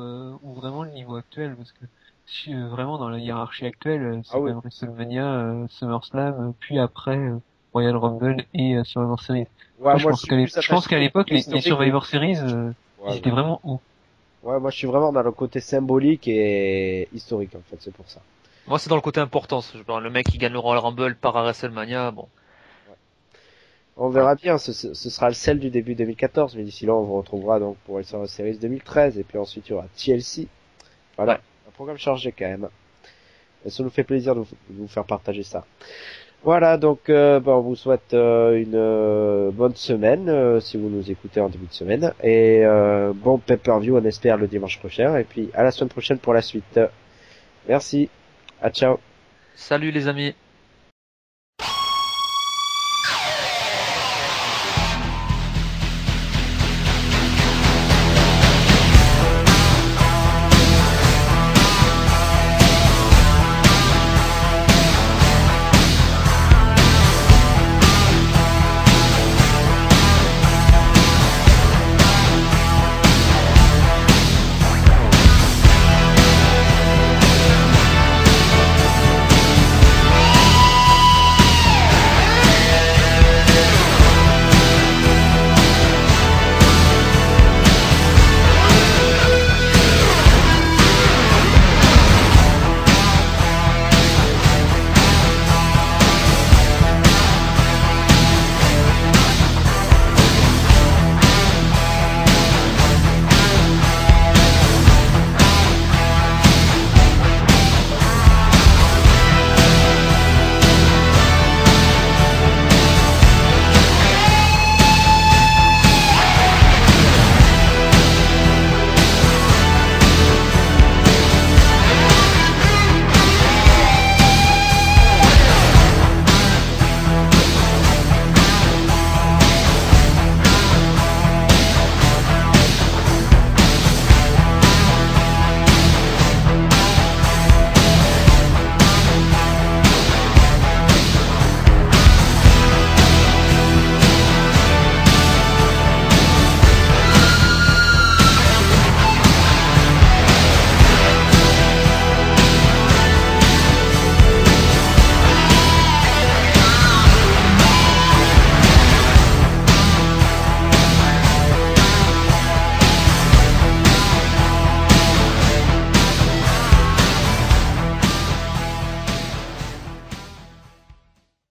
vraiment le niveau actuel, parce que si, vraiment dans la hiérarchie actuelle, c'est quand même WrestleMania, SummerSlam, puis après Royal Rumble et Survivor Series. Ouais, Je pense qu'à l'époque, les Survivor Series, ils étaient vraiment hauts. Ouais, moi je suis vraiment dans le côté symbolique et historique en fait, c'est pour ça. Moi c'est dans le côté importance. Le mec qui gagne le Royal Rumble par WrestleMania, bon. Ouais. On verra bien, ce sera le sel du début 2014, mais d'ici là on vous retrouvera donc pour les Survivor Series 2013 et puis ensuite il y aura TLC. Voilà, un programme chargé quand même. Et ça nous fait plaisir de vous faire partager ça. Voilà, donc on vous souhaite une bonne semaine si vous nous écoutez en début de semaine et bon pay-per-view on espère le dimanche prochain et puis à la semaine prochaine pour la suite. Merci, à ciao. Salut les amis.